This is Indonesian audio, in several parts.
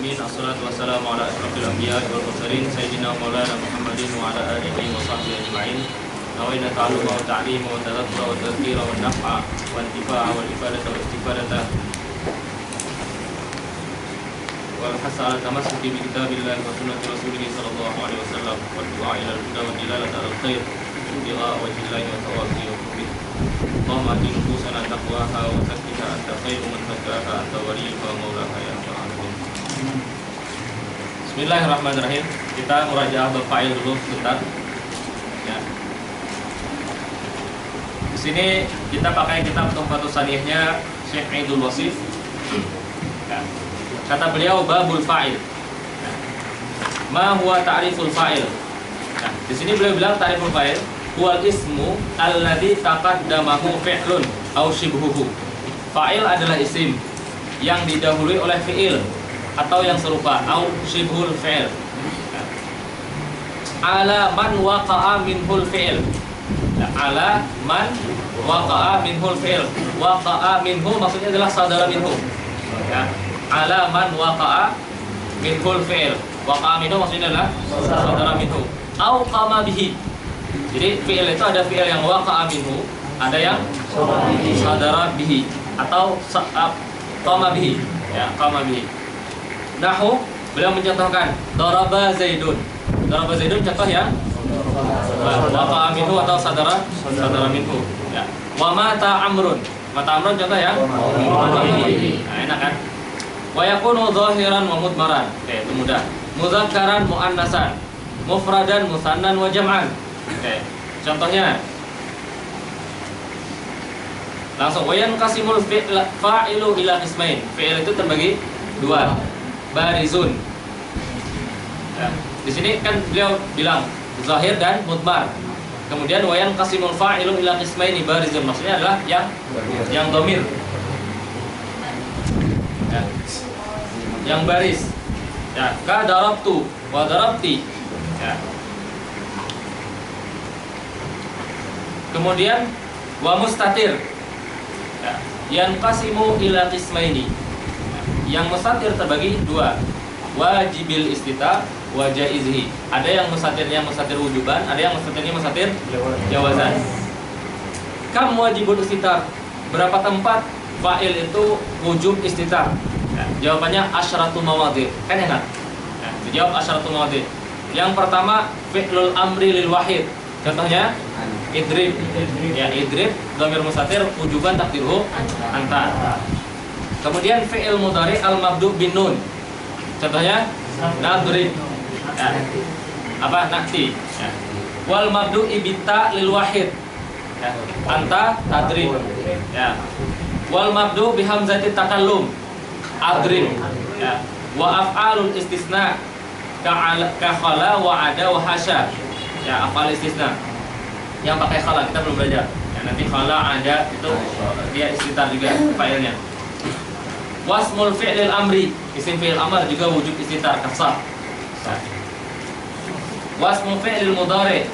alamin. Assalatu wassalamu ala asyrafil anbiya'i wal mursalin sayyidina maulana Muhammadin wa ala alihi wa sahbihi ajma'in. Nawaina ta'alluma wa ta'lima wa tadhakkura wa tadhkira wa naf'a wa intifa'a wal ifadata wa istifadata wal hasa ala tamassuki bi kitabillahi wa sunnati rasulih sallallahu alaihi wasallam wa du'a ila al-huda wa dilalata al-khair bi'a wajhillahi wa tawfiqi wa kubih. Allahumma ati nufusana taqwaha wa zakkiha anta khairu man zakkaha anta waliyuha wa maulaha ya rabbal alamin. Bismillahirrahmanirrahim. Kita murajaah bab fa'il dulu sebentar. Ya. Di sini kita pakai kitab Tuhfatus Saniyahnya Syekh Aidul Wasif. Ya. Kata beliau babul fa'il. Ya. Ma huwa ta'riful fa'il? Nah, di sini beliau bilang ta'riful fa'il huwal ismu alladzi taqaddamahu fi'lun aw shibhuhu. Fa'il adalah isim yang didahului oleh fi'il atau yang serupa, aw shibhul fi'il. Ala man waqa'a minhul fi'il. Ala man waqa'a minhul fi'il. Waqa'a minhu maksudnya adalah sadara minhu. Ya. Ala man waqa'a minhul fi'il. Waqa'a minhu maksudnya adalah sadara minhu. Aw qama bihi. Jadi fi'il itu ada fi'il yang waqa'a minhu, ada yang sadara bihi atau qama bihi. Ya, qama bihi. Nahu, beliau mencontohkan daraba Zaidun. Daraba Zaidun contoh ya. Waqa'a minhu atau sadara minhu. Ya. Wa mata Amrun. Mata Amrun contoh ya. Nah, enak kan? Wa yakunu zahiran wa mudmaran. Oke, itu mudah. Mudzakkaran muannasan. Mufradan musannan wa jam'an. Oke, contohnya langsung wayan kasimul fa'ilu ila qismain. Fi'il itu terbagi dua. Barizun. Ya, di sini kan beliau bilang zahir dan mudmar. Kemudian wayan kasimul fa'ilu ila qismaini barizun maksudnya adalah yang dhamir. Ya. Yang baris. Ya, ka darabtu wa darabti. Ya. Kemudian wa mustatir. Ya, yanqasimu ila qismaini. Yang mustatir terbagi dua. Wajibil istitar wa jaizhi. Ada yang mustatirnya mustatir wujuban, ada yang mustatirnya mustatir jawazan. Kam wajibul istitar? Berapa tempat fa'il itu wujub istitar? Ya, jawabannya asyratu mawadhi. Kan enak? Ya, dijawab asyratu mawadhi. Yang pertama fi'lul amri lil wahid. Contohnya idrib. Ya, idrib dhamir mustatir wujuban takdiruhu anta. Kemudian fi'il mudhari al mabdu bin nun. Contohnya nadrib. Ya. Apa? Nakti. Ya. Wal mabdu ibita lil wahid. Ya. Anta tadrib. Ya. Wal mabdu bi hamzati takallum. Adrib. Ya. Wa af'alul istisna ka khala wa ada wa hasya. Ya, af'al istisna yang pakai khala kita belum belajar. Ya, nanti khala ada itu dia istitar juga fa'ilnya. Wasmul fi'lil amri, isim fi'il amr juga wujub istitar kasah. Wasmul fi'lil mudhari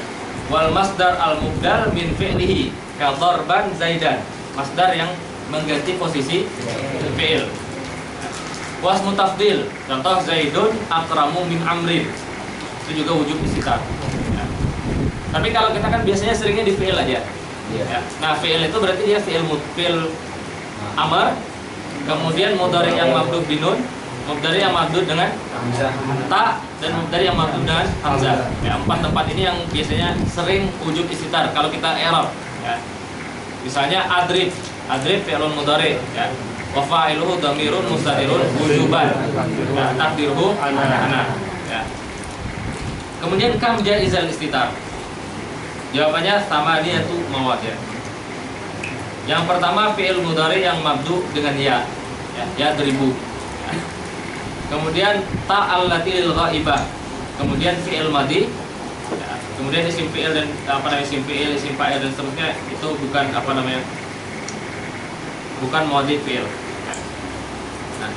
wal masdar al mubdal min fi'lihi ka darban zaidan. Masdar yang mengganti posisi fi'il. Wasmu tafdil, contoh Zaidun akramu min amrin. Itu juga wujub istitar. Ya. Tapi kalau kita kan biasanya seringnya di fi'il aja. Ya. Nah, fi'il itu berarti dia fi'il amr, kemudian mudhari yang mabdud binun, mudhari yang mabdud dengan ta, dan mudhari yang mabdud dengan hamzah. Ya, empat tempat ini yang biasanya sering wujub istitar kalau kita i'rab. Ya. Misalnya adrib fi'lun mudhari. Ya. Wa fa'iluhu dhamirun mustatirun wujuban. Ya, takdiruhu ana. Ya. Kemudian kam jaizal istitar? Jawabannya sama dia tuh mawad ya. Yang pertama fi'il mudhari yang mabdu dengan ya. Ya deribu. Ya. Kemudian ta allati lil ghaibah. Kemudian fi'il madhi. Ya. Kemudian isim fi'il dan isim fi'il, isim fa'il dan seterusnya itu bukan bukan mudhi fi'il. Ya. Nah,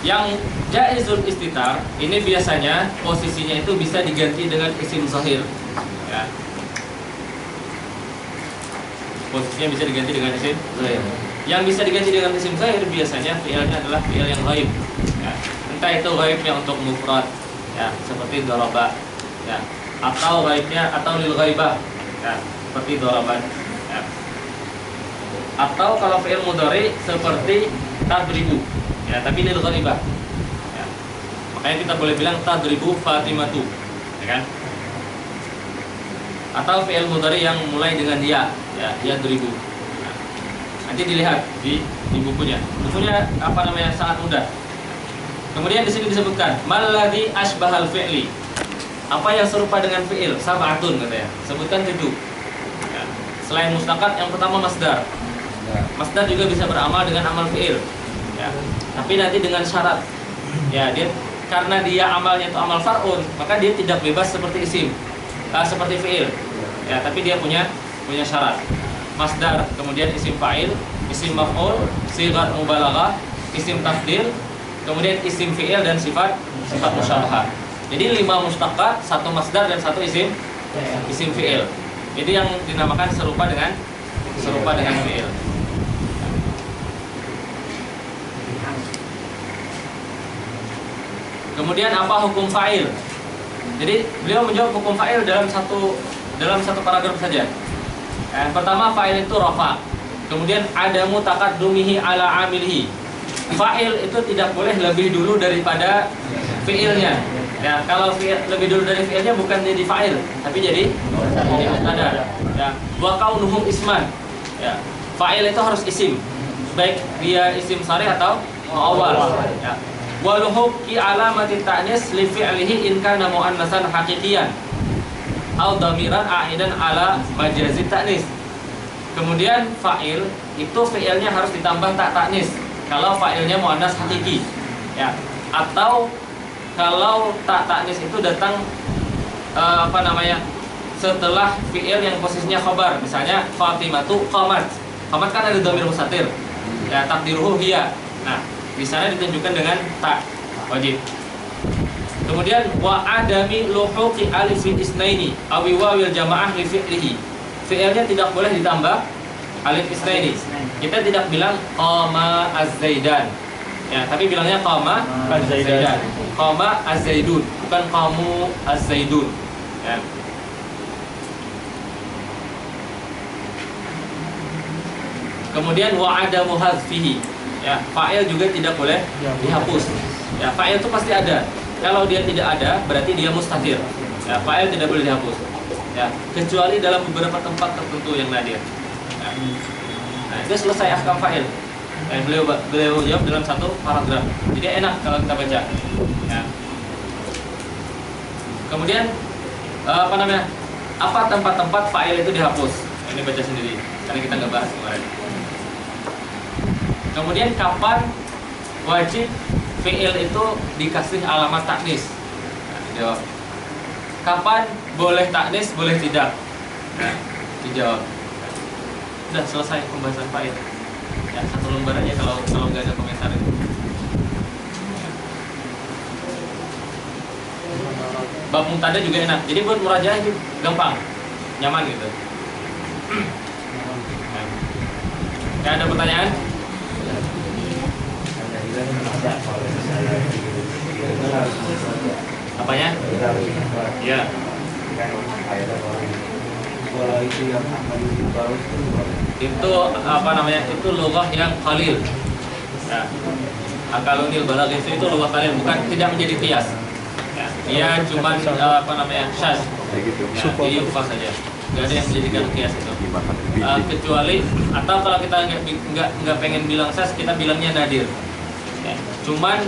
yang jaizul istitar ini biasanya posisinya itu bisa diganti dengan isim zahir. Ya. Posisinya bisa diganti dengan isim zahir. Yang bisa diganti dengan isim zahir biasanya fi'ilnya adalah fi'il yang ghaib. Ya. Entah itu ghaibnya untuk mufrad, ya, seperti daraba, ya, atau ghaibnya atau lil ghaibah, ya, seperti daraban, ya. Atau kalau fi'il mudhari seperti tadribu, ya, tapi lil ghaibah, ya. Makanya kita boleh bilang tadribu Fatimatu, ya kan? Atau fi'il mudhari yang mulai dengan ya, yadribu. Nah, nanti dilihat di bukunya. Bukunya apa namanya, sangat mudah. Kemudian di sini disebutkan malladzi asbahal fi'li. Apa yang serupa dengan fi'il? Sab'atun katanya. Sebutkan 7. Ya. Selain mustaqat, yang pertama masdar. Masdar juga bisa beramal dengan amal fi'il. Ya. Tapi nanti dengan syarat. Ya, dia karena dia amalnya itu amal far'un, maka dia tidak bebas seperti isim. Seperti fi'il. Ya, tapi dia punya syarat. Masdar, kemudian isim fa'il, isim maf'ul, sighat mubalaghah, isim tafdil, kemudian isim fi'il dan sifat musyabahah. Jadi 5 mustaqat, 1 masdar dan 1 isim fi'il. Jadi yang dinamakan serupa dengan fi'il. Kemudian apa hukum fa'il? Jadi beliau menjawab hukum fa'il dalam satu paragraf saja. Yang pertama, fa'il itu rafa. Kemudian adamu taqaddumihi ala amilihi. Fa'il itu tidak boleh lebih dulu daripada fi'ilnya. Ya, kalau fi'il lebih dulu dari fi'ilnya bukan jadi fa'il, tapi jadi mubtada. Ya, wa kaunuhum isman. Ya, fa'il itu harus isim. Baik dia isim sharih atau awal. Ya. Wa luhuqi alamati ta'nis li fi'lihi in kana muannasan haqiqiyan au dhamiran aidan ala majazi ta'nis. Kemudian fa'il itu fi'ilnya harus ditambah tak ta'nis kalau fa'ilnya muannas hakiki, ya. Atau kalau tak ta'nis itu datang setelah fi'il yang posisinya khabar, misalnya Fatimatu qamat. Qamat kan ada dhamir mustatir, ya, takdiruhu hiya. Nah, di sana ditunjukkan dengan tak wajib. Kemudian wa adami luhuqi alifin isnaini awi wawil jamaah li fi'lihi. Fi'ilnya tidak boleh ditambah alif isnaini. Kita tidak bilang qama az-zaidan. Ya, tapi bilangnya qama az-zaidan. Qama az-zaidun, bukan qamu az-zaidun. Ya. Kemudian wa adamu hadzfihi. Ya, fa'il juga tidak boleh dihapus. Ya, fa'il itu pasti ada. Kalau dia tidak ada, berarti dia mustatir. Ya, fa'il tidak boleh dihapus. Ya, kecuali dalam beberapa tempat tertentu yang nadir. Ya. Nah, itu selesai ahkam fa'il. Beliau jawab dalam satu paragraf. Jadi enak kalau kita baca. Ya. Kemudian apa tempat-tempat fa'il itu dihapus? Ini baca sendiri, karena kita nggak bahas kemarin. Kemudian kapan wajib fi'il itu dikasih alamat taknis? Nah, dijawab. Kapan boleh taknis, boleh tidak? Nah, dijawab. Sudah selesai pembahasan fa'il. Ya, satu lembar aja kalau nggak ada komentar itu. Bab muntada juga enak. Jadi buat murajaah itu gampang, nyaman gitu. Nah, ada pertanyaan? Apanya? Ya. Itu Itu lughah yang qalil. Nah, akalunil balagh itu lughah qalil, bukan tidak menjadi qiyas. Ya, dia cuma syaz. Ya, dia ufah saja. Enggak ada yang menjadikan qiyas itu. Kecuali atau kalau kita nggak pengen bilang syaz, kita bilangnya nadir. Ya, cuman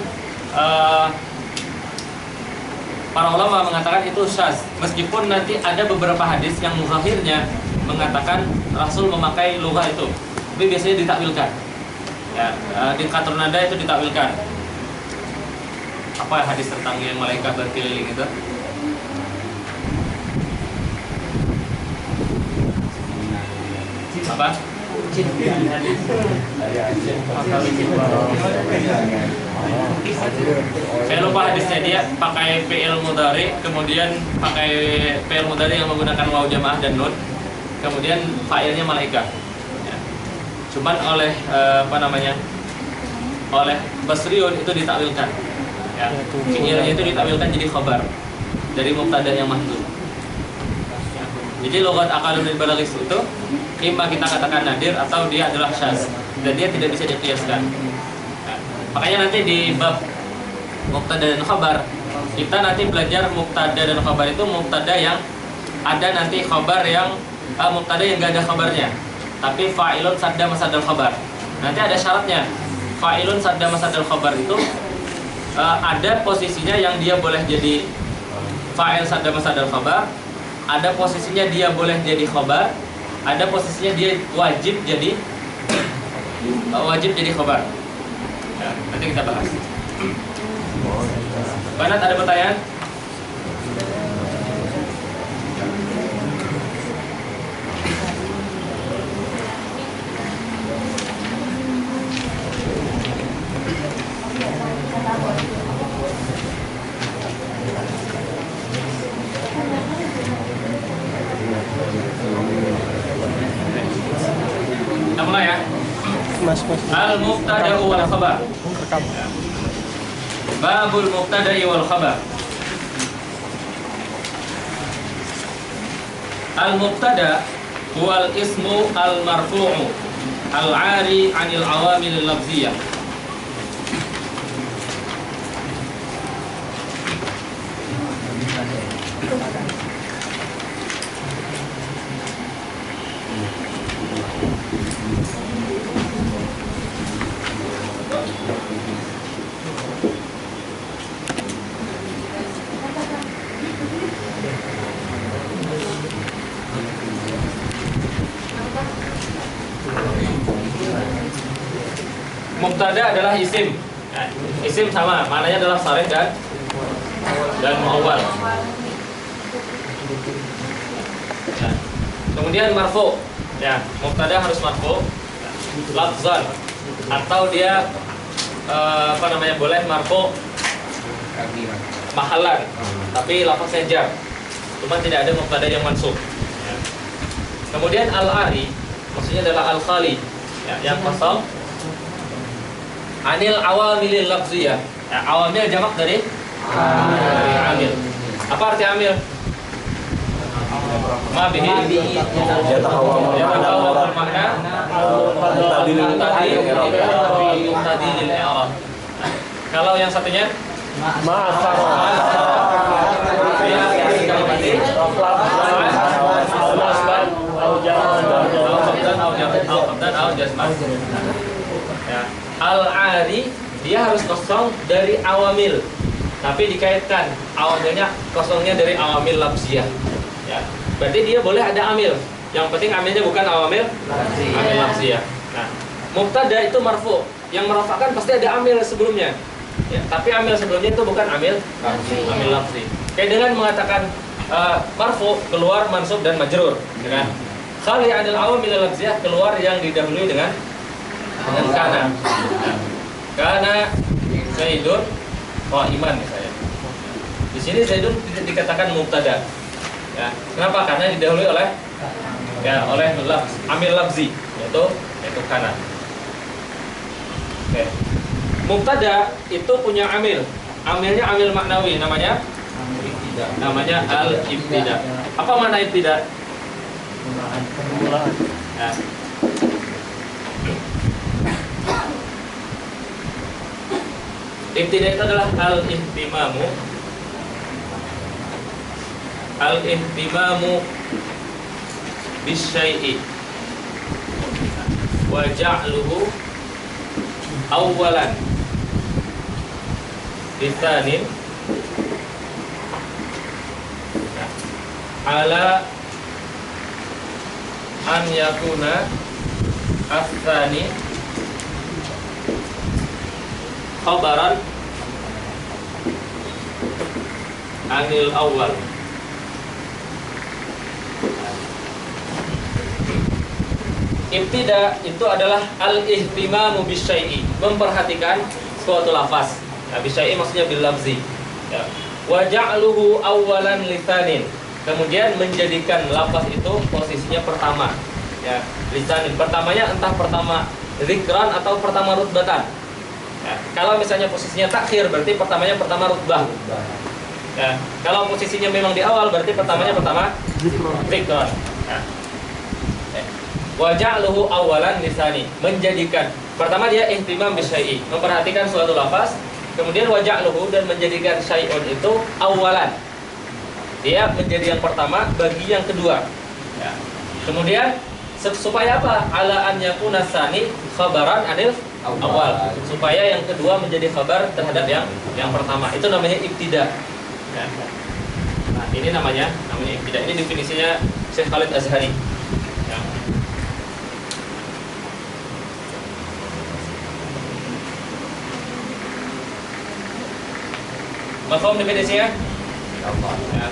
para ulama mengatakan itu syaz, meskipun nanti ada beberapa hadis yang muzahirnya mengatakan Rasul memakai lughah itu, tapi biasanya ditakwilkan. Ya, di qatrun nada itu ditakwilkan. Apa hadis tentang yang malaikat berkeliling itu? Apa? Saya lupa hadisnya, dia pakai fi'il mudhari, kemudian pakai fi'il mudhari yang menggunakan waw jamaah dan nun, kemudian fa'ilnya malaikat. Ya. Cuman oleh oleh Basriun itu ditakwilkan. Ya, fi'ilnya itu ditampilkan jadi khabar dari mubtada yang mahdhuf. Ya. Jadi logat akalun dari balaghis itu imma kita katakan nadir atau dia adalah syaz dan dia tidak bisa dikiaskan. Ya. Makanya nanti di bab mubtada dan khabar kita nanti belajar mubtada dan khabar itu mubtada yang ada nanti khabar yang mubtada yang gak ada khabarnya, tapi fa'ilun sadda masadal khabar. Nanti ada syaratnya. Fa'ilun sadda masadal khabar itu ada posisinya yang dia boleh jadi fa'il sadda masadal khabar, ada posisinya dia boleh jadi khabar, ada posisinya dia wajib jadi khabar. Ya, nanti kita bahas. Banat, ada pertanyaan? Kita mulai ya. Al-mubtada wal khabar. Babul mubtada wal khabar. Al-mubtada huwal ismu al-marfu'u al-'ari 'anil 'awamil al-lafziyyah. Mubtada adalah isim. Nah, isim sama, maknanya adalah sharih dan muawwal. Nah, kemudian marfu. Ya, mubtada harus marfu. Lafzan atau dia boleh marfu mahallan, tapi lafaznya jar. Cuma tidak ada mubtada yang mansub. Ya. Kemudian al-ari maksudnya adalah al-khali, ya, yang kosong. Anil awamilil lafziyah. Ya, awamil jamak dari amil. Apa arti amil? Ma bihi yatahawwal makna muqtadil i'rab. Kalau yang satunya al-ari dia harus kosong dari awamil, tapi dikaitkan awamilnya kosongnya dari awamil lafziyah. Ya, berarti dia boleh ada amil. Yang penting amilnya bukan awamil lafziyah. Nah, mubtada itu marfu. Yang merafakan pasti ada amil sebelumnya. Ya, tapi amil sebelumnya itu bukan amil lafzi. Kayak dengan mengatakan marfu keluar mansub dan majrur, ya kan? Khali anil awamil lafziyah keluar yang didahului dengan kana. Kana Zaidun qa'iman misalnya. Di sini Zaidun tidak dikatakan mubtada. Ya, kenapa? Karena didahului oleh amil lafzi yaitu kana. Oke. Mubtada itu punya amil. Amilnya amil maknawi namanya al-ibtida. Apa makna ibtida? Ya. Ibtida itu adalah al-ihtimamu bisyai'i wa ja'luhu awwalan bitsanin ala an yakuna as-tsani khabaran anil awal. Ibtida itu adalah al-ihtimamu bisyai'i, memperhatikan suatu lafaz. Nah, bisyai'i maksudnya bil lafzi. Ya. Wa ja'luhu awwalan lisanin. Kemudian menjadikan lafaz itu posisinya pertama. Ya, lisanin. Pertamanya entah pertama zikran atau pertama rutbatan. Ya, kalau misalnya posisinya takhir berarti pertamanya pertama rutbah. Ya, kalau posisinya memang di awal berarti pertamanya pertama zikron. Ya. Wa ja'luhu awalan lisani, menjadikan pertama dia ihtimam bisyai'i, memperhatikan suatu lafaz, kemudian wa ja'luhu, dan menjadikan syai'un itu awalan, dia menjadi yang pertama bagi yang kedua. Ya. Kemudian supaya apa? Ala an yakuna tsani khabaran anil awal, supaya yang kedua menjadi khabar terhadap yang pertama. Itu namanya ibtida. Ya. Nah, ini namanya ibtida. Ini definisinya Syekh Khalid Azhari. Ya. Mafhum definisinya? Ya.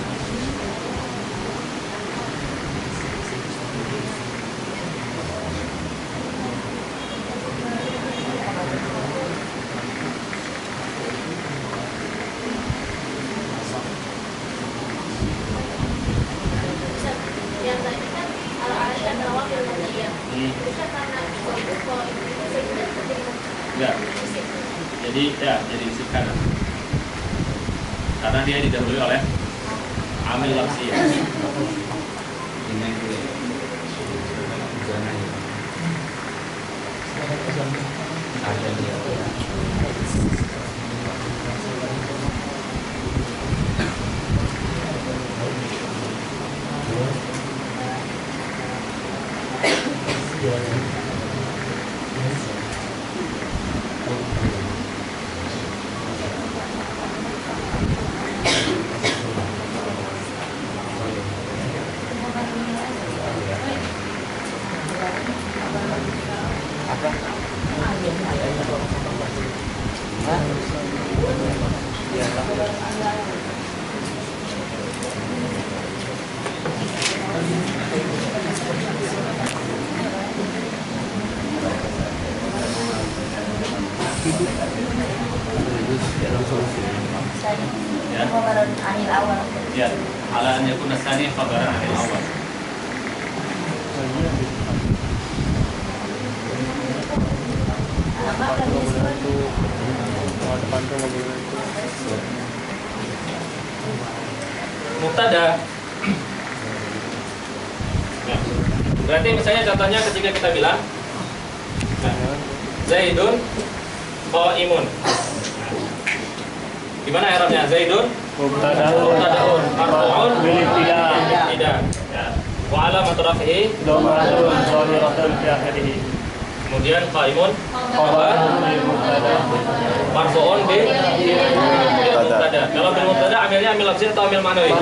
Enggak. Jadi isim kanan. Karena dia didahului oleh amil lafzi. Ya, ala an yakuna tsani khabaran anil awal. Mubtada. Ya. Berarti misalnya contohnya ketika kita bilang Zaidun qaimun. Gimana i'rabnya? Zaidun mubtadaun marfu'un bil ibtida. Ya. Wa alamat rafi'i dhammatun dhahiratun fi akhirih. Kemudian qaimun khabar marfu'un bil mubtada. Kalau bil mubtada amilnya amil lafzi atau amil ma'nawi?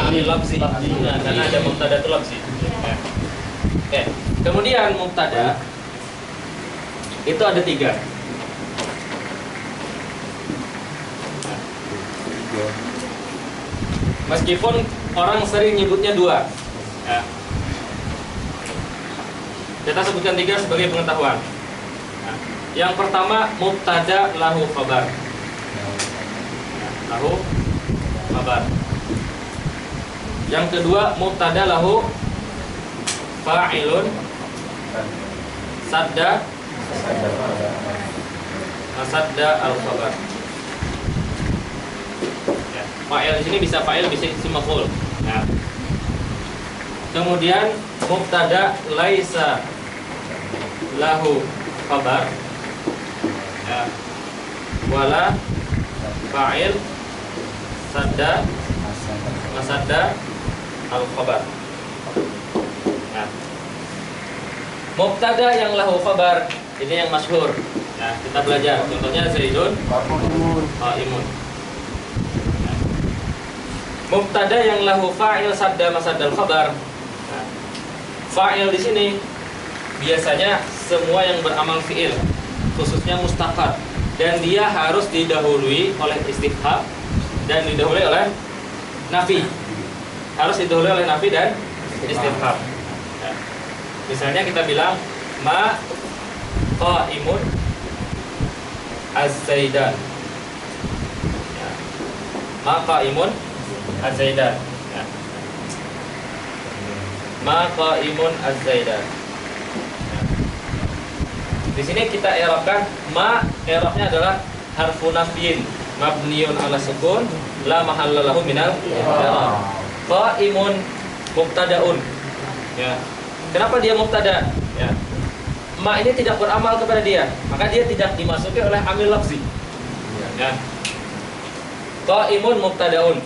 Amil lafzi. Nah, karena ada mubtada itu lafzi. Oke. Kemudian mubtada itu ada 3. Meskipun orang sering nyebutnya 2. Ya. Kita sebutkan 3 sebagai pengetahuan. Nah, yang pertama mubtada lahu khabar. Lahu khabar. Yang kedua mubtada lahu fa'ilun sadda al-khabar. Ya, fa'il di sini bisa fa'il, bisa isim maf'ul. Nah. Kemudian mubtada laisa lahu khabar, ya, wala fa'il sadda al-khabar. Nah, mubtada yang lahu khabar ini yang masyhur. Nah, kita belajar. Contohnya Zaidun qaimun. Nah, mubtada yang lahu fa'il sadda al-khabar. Nah, fa'il di sini biasanya semua yang beramal fi'il, khususnya mustaqar, dan dia harus didahului oleh istifham dan didahului oleh nafi. Harus didahului oleh nafi dan istifham. Ya. Misalnya kita bilang ma qaimun az-zaidan. Ya. Ma qaimun az-zaidan. Ya. Ma qaimun az-zaidan. Di sini kita i'rabkan ma, i'rabnya adalah harfu nafyin mabniun ala sukun la mahalla lahu minal i'rab. Qaimun mubtadaun. Ya. Kenapa dia mubtada? Ya. Ma ini tidak beramal kepada dia, maka dia tidak dimasuki oleh amil lafzi. Ya. Qaimun mubtadaun.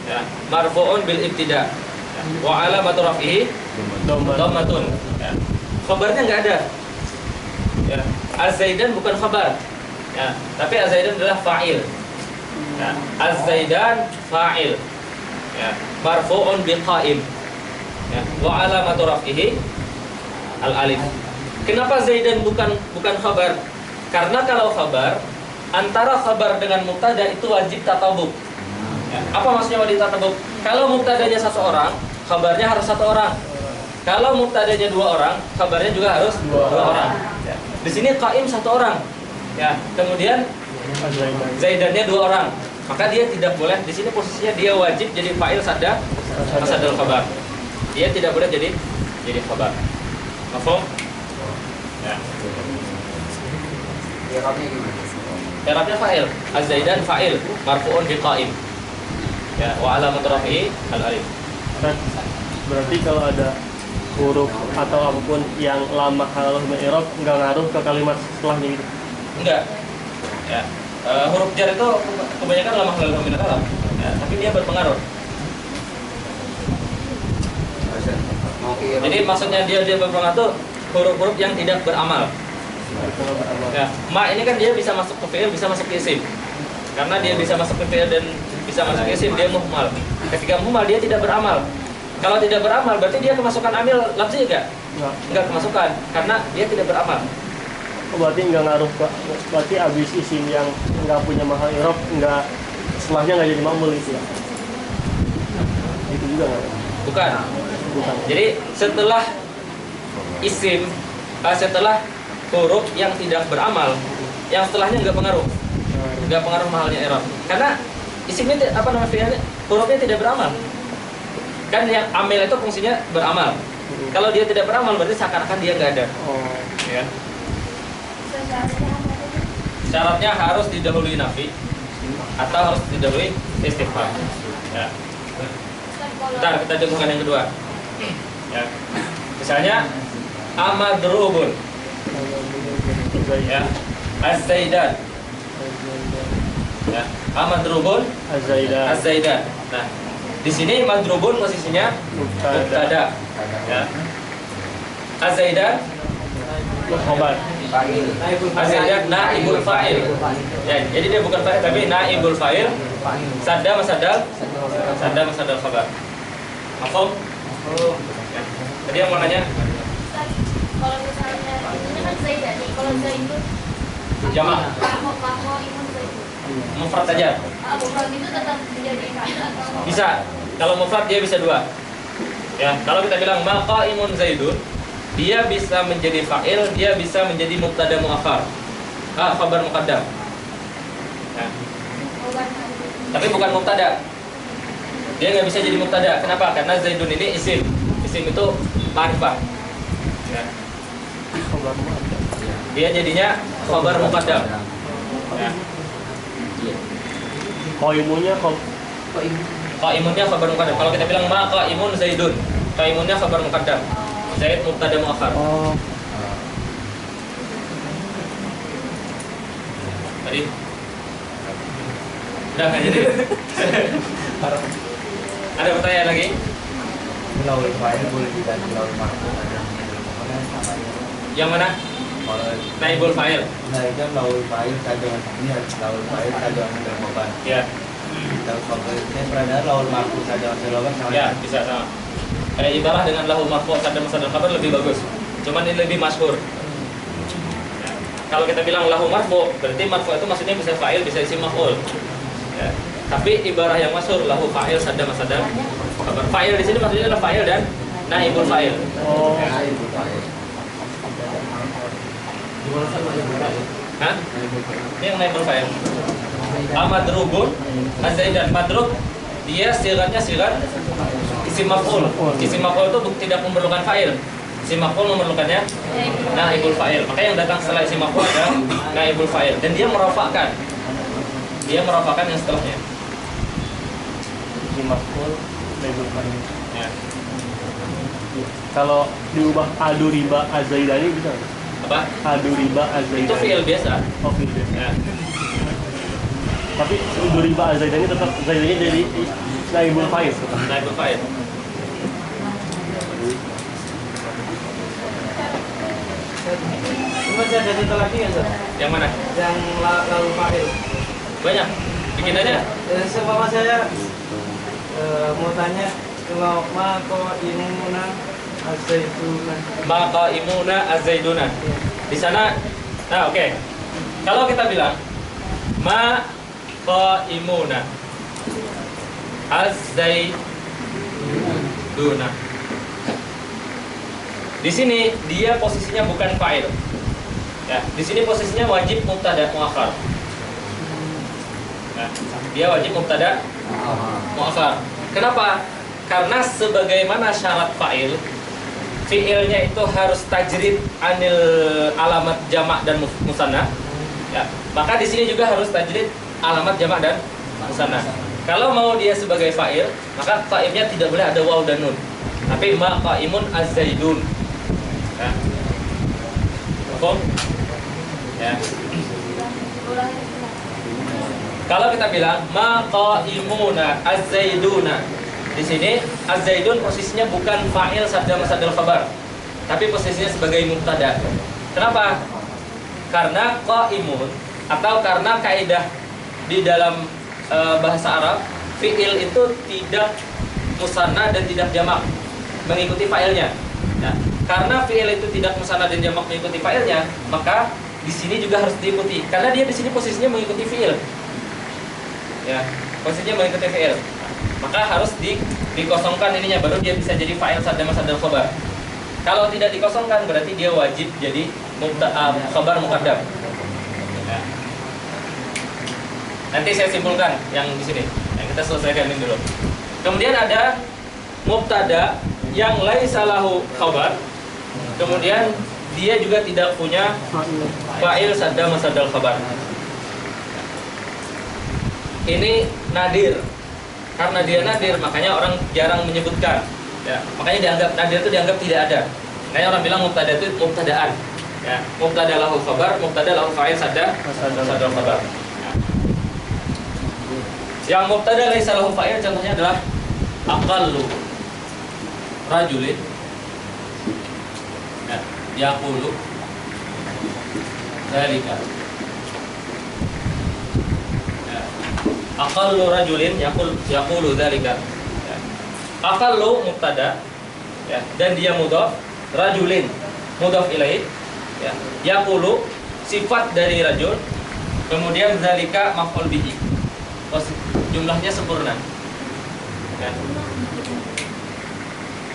Ya. Marfu'un bil ibtida. Ya. Wa alamatu raf'ihi dhammatun. Ya. Khabarnya enggak ada. Ya. Az-Zaidan bukan khabar. Ya, tapi Az-Zaidan adalah fa'il. Ya. Az-Zaidan fa'il. Ya. Marfu'un biqaim. Ya. Wa alamatu raf'ihi al-alif. Kenapa Zaidan bukan khabar? Karena kalau khabar, antara khabar dengan mubtada itu wajib tatabuk. Ya. Apa maksudnya wajib tatabuk? Kalau mubtadanya satu orang, khabarnya harus satu orang. Kalau mubtadanya dua orang, kabarnya juga harus dua orang. Ya. Di sini qaim satu orang. Ya. Kemudian Zaidannya dua orang. Maka dia tidak boleh, di sini posisinya dia wajib jadi fa'il sadda masadul khabar. Dia tidak boleh jadi khabar. Mafhum? Ya. I'rabnya fa'il. Az-Zaidan fa'il marfu'un biqaim. Ya, wa alamatu raf'ihi al-alif. Berarti kalau ada huruf atau apapun yang lama halal i'rab enggak ngaruh ke kalimat setelahnya gitu. Enggak. Ya. Huruf jar itu kebanyakan lama halal min al-arab. Ya, tapi dia berpengaruh. Jadi maksudnya dia berpengaruh itu huruf-huruf yang tidak beramal. Ya, ma ini kan dia bisa masuk ke fi'il, bisa masuk ke isim. Karena dia bisa masuk ke fi'il dan bisa masuk ke isim, dia muhmal. Ketika muhmal dia tidak beramal. Kalau tidak beramal berarti dia kemasukan amil lafzi enggak? Enggak kemasukan karena dia tidak beramal. Oh, berarti enggak ngaruh ke, berarti abis isim yang enggak punya mahal i'rab enggak, setelahnya enggak jadi ma'mul itu ya. Itu juga enggak? Bukan. Jadi setelah isim, setelah huruf yang tidak beramal, yang setelahnya enggak pengaruh mahalnya i'rab. Karena isimnya fi'ilnya hurufnya tidak beramal. Kan yang amil itu fungsinya beramal. Kalau dia tidak beramal berarti seakan-akan dia enggak ada. Oh. Ya. Syaratnya harus didahului nafi atau harus didahului istifham. Ya. Bentar, kita dengarkan yang kedua. Ya. Misalnya amadrubun. Ya. Az-Zaidan. Ya. Amadrubun Az-Zaidan. Nah, di sini madrubun posisinya mubtada. Ya. Az-Zaidan khabar. Az-Zaidan naibul fa'il. Ya, jadi dia bukan fa'il tapi naibul fa'il. Sadda masadal khabar. Mafhum? Ya. Tadi yang mau nanya? Kalau misalnya ini kan Zaidan nih, kalau Zaidun Jamak. Mufrad saja. Mufrad itu tetap menjadi fa'il atau Bisa. Kalau mufrad dia bisa dua. Ya, kalau kita bilang maqaimun Zaidun, dia bisa menjadi fa'il, dia bisa menjadi mubtada muakhar. Khabar muqaddam. Ya. Tapi bukan mubtada. Dia nggak bisa jadi mubtada. Kenapa? Karena Zaidun ini isim. Isim itu ma'rifah. Ya. Dia jadinya khabar muqaddam. Ya. Qaimunnya Qaimunnya khabar muqaddam. Kalau kita bilang ma qaimun Zaidun, qaimunnya khabar muqaddam. Zaid mubtada muakhar. Oh. Tadi udah nggak jadi. Ada pertanyaan lagi? Laul fa'il boleh diganti laul marfu ada Yang mana? kalau Naibul fa'il. nah itu laul fa'il saja ini laul fa'il saja dengan beban. Ya. Laul fa'ilnya berada laul marfu saja dengan sama. Ya, bisa sama. Ibarat dengan lahu marfu' sadda masadal khabar lebih bagus. Cuman ini lebih masyhur. Ya. Kalau kita bilang lahu marfu', berarti marfu' itu maksudnya bisa fa'il, bisa isim maf'ul. Ya. Tapi ibarat yang masyhur lahu fa'il sadda masadal khabar. Fa'il di sini maksudnya adalah fa'il dan naibul fa'il. Oh. Ya. Hah? Ini yang naibul fa'il. Amadrubun Az-Zaidan. Madrub dia sigatnya sigat isim maf'ul. Isim maf'ul itu tidak memerlukan fa'il. isim maf'ul memerlukannya naibul fa'il. Maka yang datang setelah isim maf'ul adalah naibul fa'il dan dia merofakkan. Dia merofakkan yang setelahnya. Isim maf'ul naibul fa'il. Ya. Kalau diubah adu riba azaidani bisa nggak? Apa? Adu riba azaidani. Itu fi'il biasa. Oh, fi'il biasa. Ya. Tapi adu riba azaidani tetap zaidani jadi naibul fa'il. Naibul fa'il. Masih ada satu lagi ya, Ustaz? Yang mana? Yang lalu fa'il. Banyak. Bikin aja. Seumpama saya mau tanya kalau mako imuna azaituna. Maka imuna azaiduna. Di sana, nah oke. Kalau kita bilang ma qaimuna azaiduna. Di sini dia posisinya bukan fa'il. Ya, di sini posisinya wajib mubtada muakhar. Nah, dia wajib mubtada muakhar. Kenapa? Karena sebagaimana syarat fa'il, fi'ilnya itu harus tajrid anil alamat jamak dan musanna. Ya, maka di sini juga harus tajrid alamat jamak dan musanna. Kalau mau dia sebagai fa'il, maka fa'ilnya tidak boleh ada waw dan nun. Tapi ma qaimun az-zaidun. Ya. Paham? Ya. Kalau kita bilang ma qaimuna az-zaiduna, di sini az-zaidun posisinya bukan fa'il sabda masadal khabar, tapi posisinya sebagai mubtada. Kenapa? Karena qaimun atau karena kaidah di dalam bahasa Arab, fi'il itu tidak musanna dan tidak jamak mengikuti fa'ilnya. Ya. Karena fi'il itu tidak musanna dan jamak mengikuti fa'ilnya, maka di sini juga harus diikuti. Karena dia di sini posisinya mengikuti fi'il. Ya, posisinya mengikuti fi'il. Maka harus dikosongkan ininya, baru dia bisa jadi fa'il sabda masadal khabar. Kalau tidak dikosongkan berarti dia wajib jadi khabar muqaddam. Ya. Nanti saya simpulkan yang di sini. Yang kita selesaikan ini dulu. Kemudian ada mubtada yang laisa lahu khabar. Kemudian dia juga tidak punya fa'il sabda masadal khabar. Ini nadir. Karena dia nadir, makanya orang jarang menyebutkan. Ya, makanya dianggap nadir itu dianggap tidak ada. Makanya orang bilang mubtada itu mubtadaan. Ya, mubtada lahu khabar, mubtada lahu fa'il sabda masadal khabar. Yang mubtada laisa lahu fa'il contohnya adalah aqallu rajulin, ya, yaqulu dzalika. Ya. Aqallu rajulin yaqulu dzalika. Ya. Aqallu mubtada, ya, dan dia mudhaf, rajulin mudhaf ilaih, ya. Yaqulu sifat dari rajul, kemudian dzalika maf'ul bihi. Jumlahnya sempurna. Ya.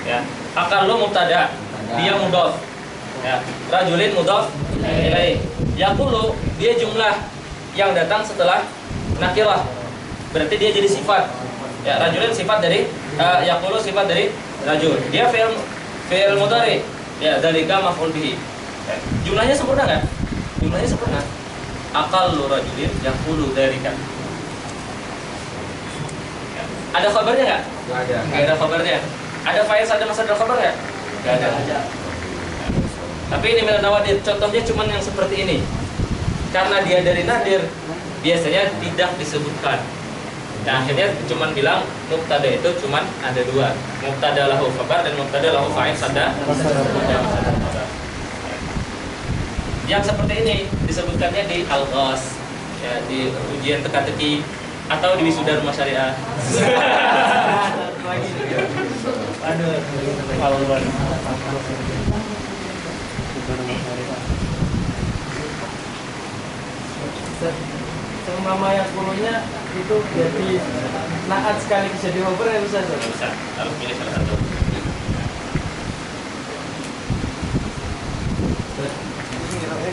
Ya, aqallu mubtada, dia mudhaf. Ya, rajulin mudhaf ilaih. Yaqulu dia jumlah yang datang setelah nakirah. Berarti dia jadi sifat. Ya, rajulin sifat dari yaqulu sifat dari rajul. Dia fi'il mudhari. Ya, dzalika maf'ul bihi. Ya. Jumlahnya sempurna enggak? Jumlahnya sempurna. Aqallu rajulin yaqulu dzalika. Ya. Ada khabarnya enggak? Enggak ada. Enggak ada khabarnya. Ada fa'il sabda masadal khabar enggak? Enggak ada. Ya. Tapi ini Nawadir, contohnya cuma yang seperti ini. Karena dia dari nadir, biasanya tidak disebutkan. Nah, akhirnya cuma bilang mubtada itu cuma ada dua, mubtada lahu khabar dan mubtada lahu fa'il sabda masadal khabar. Yang seperti ini disebutkannya di al-ghas, ya, di ujian teka-teki atau di wisuda rumah syariah. Seumpama yang 10-nya itu jadi naat sekali bisa dioper ya bisa. Bisa, harus pilih salah satu.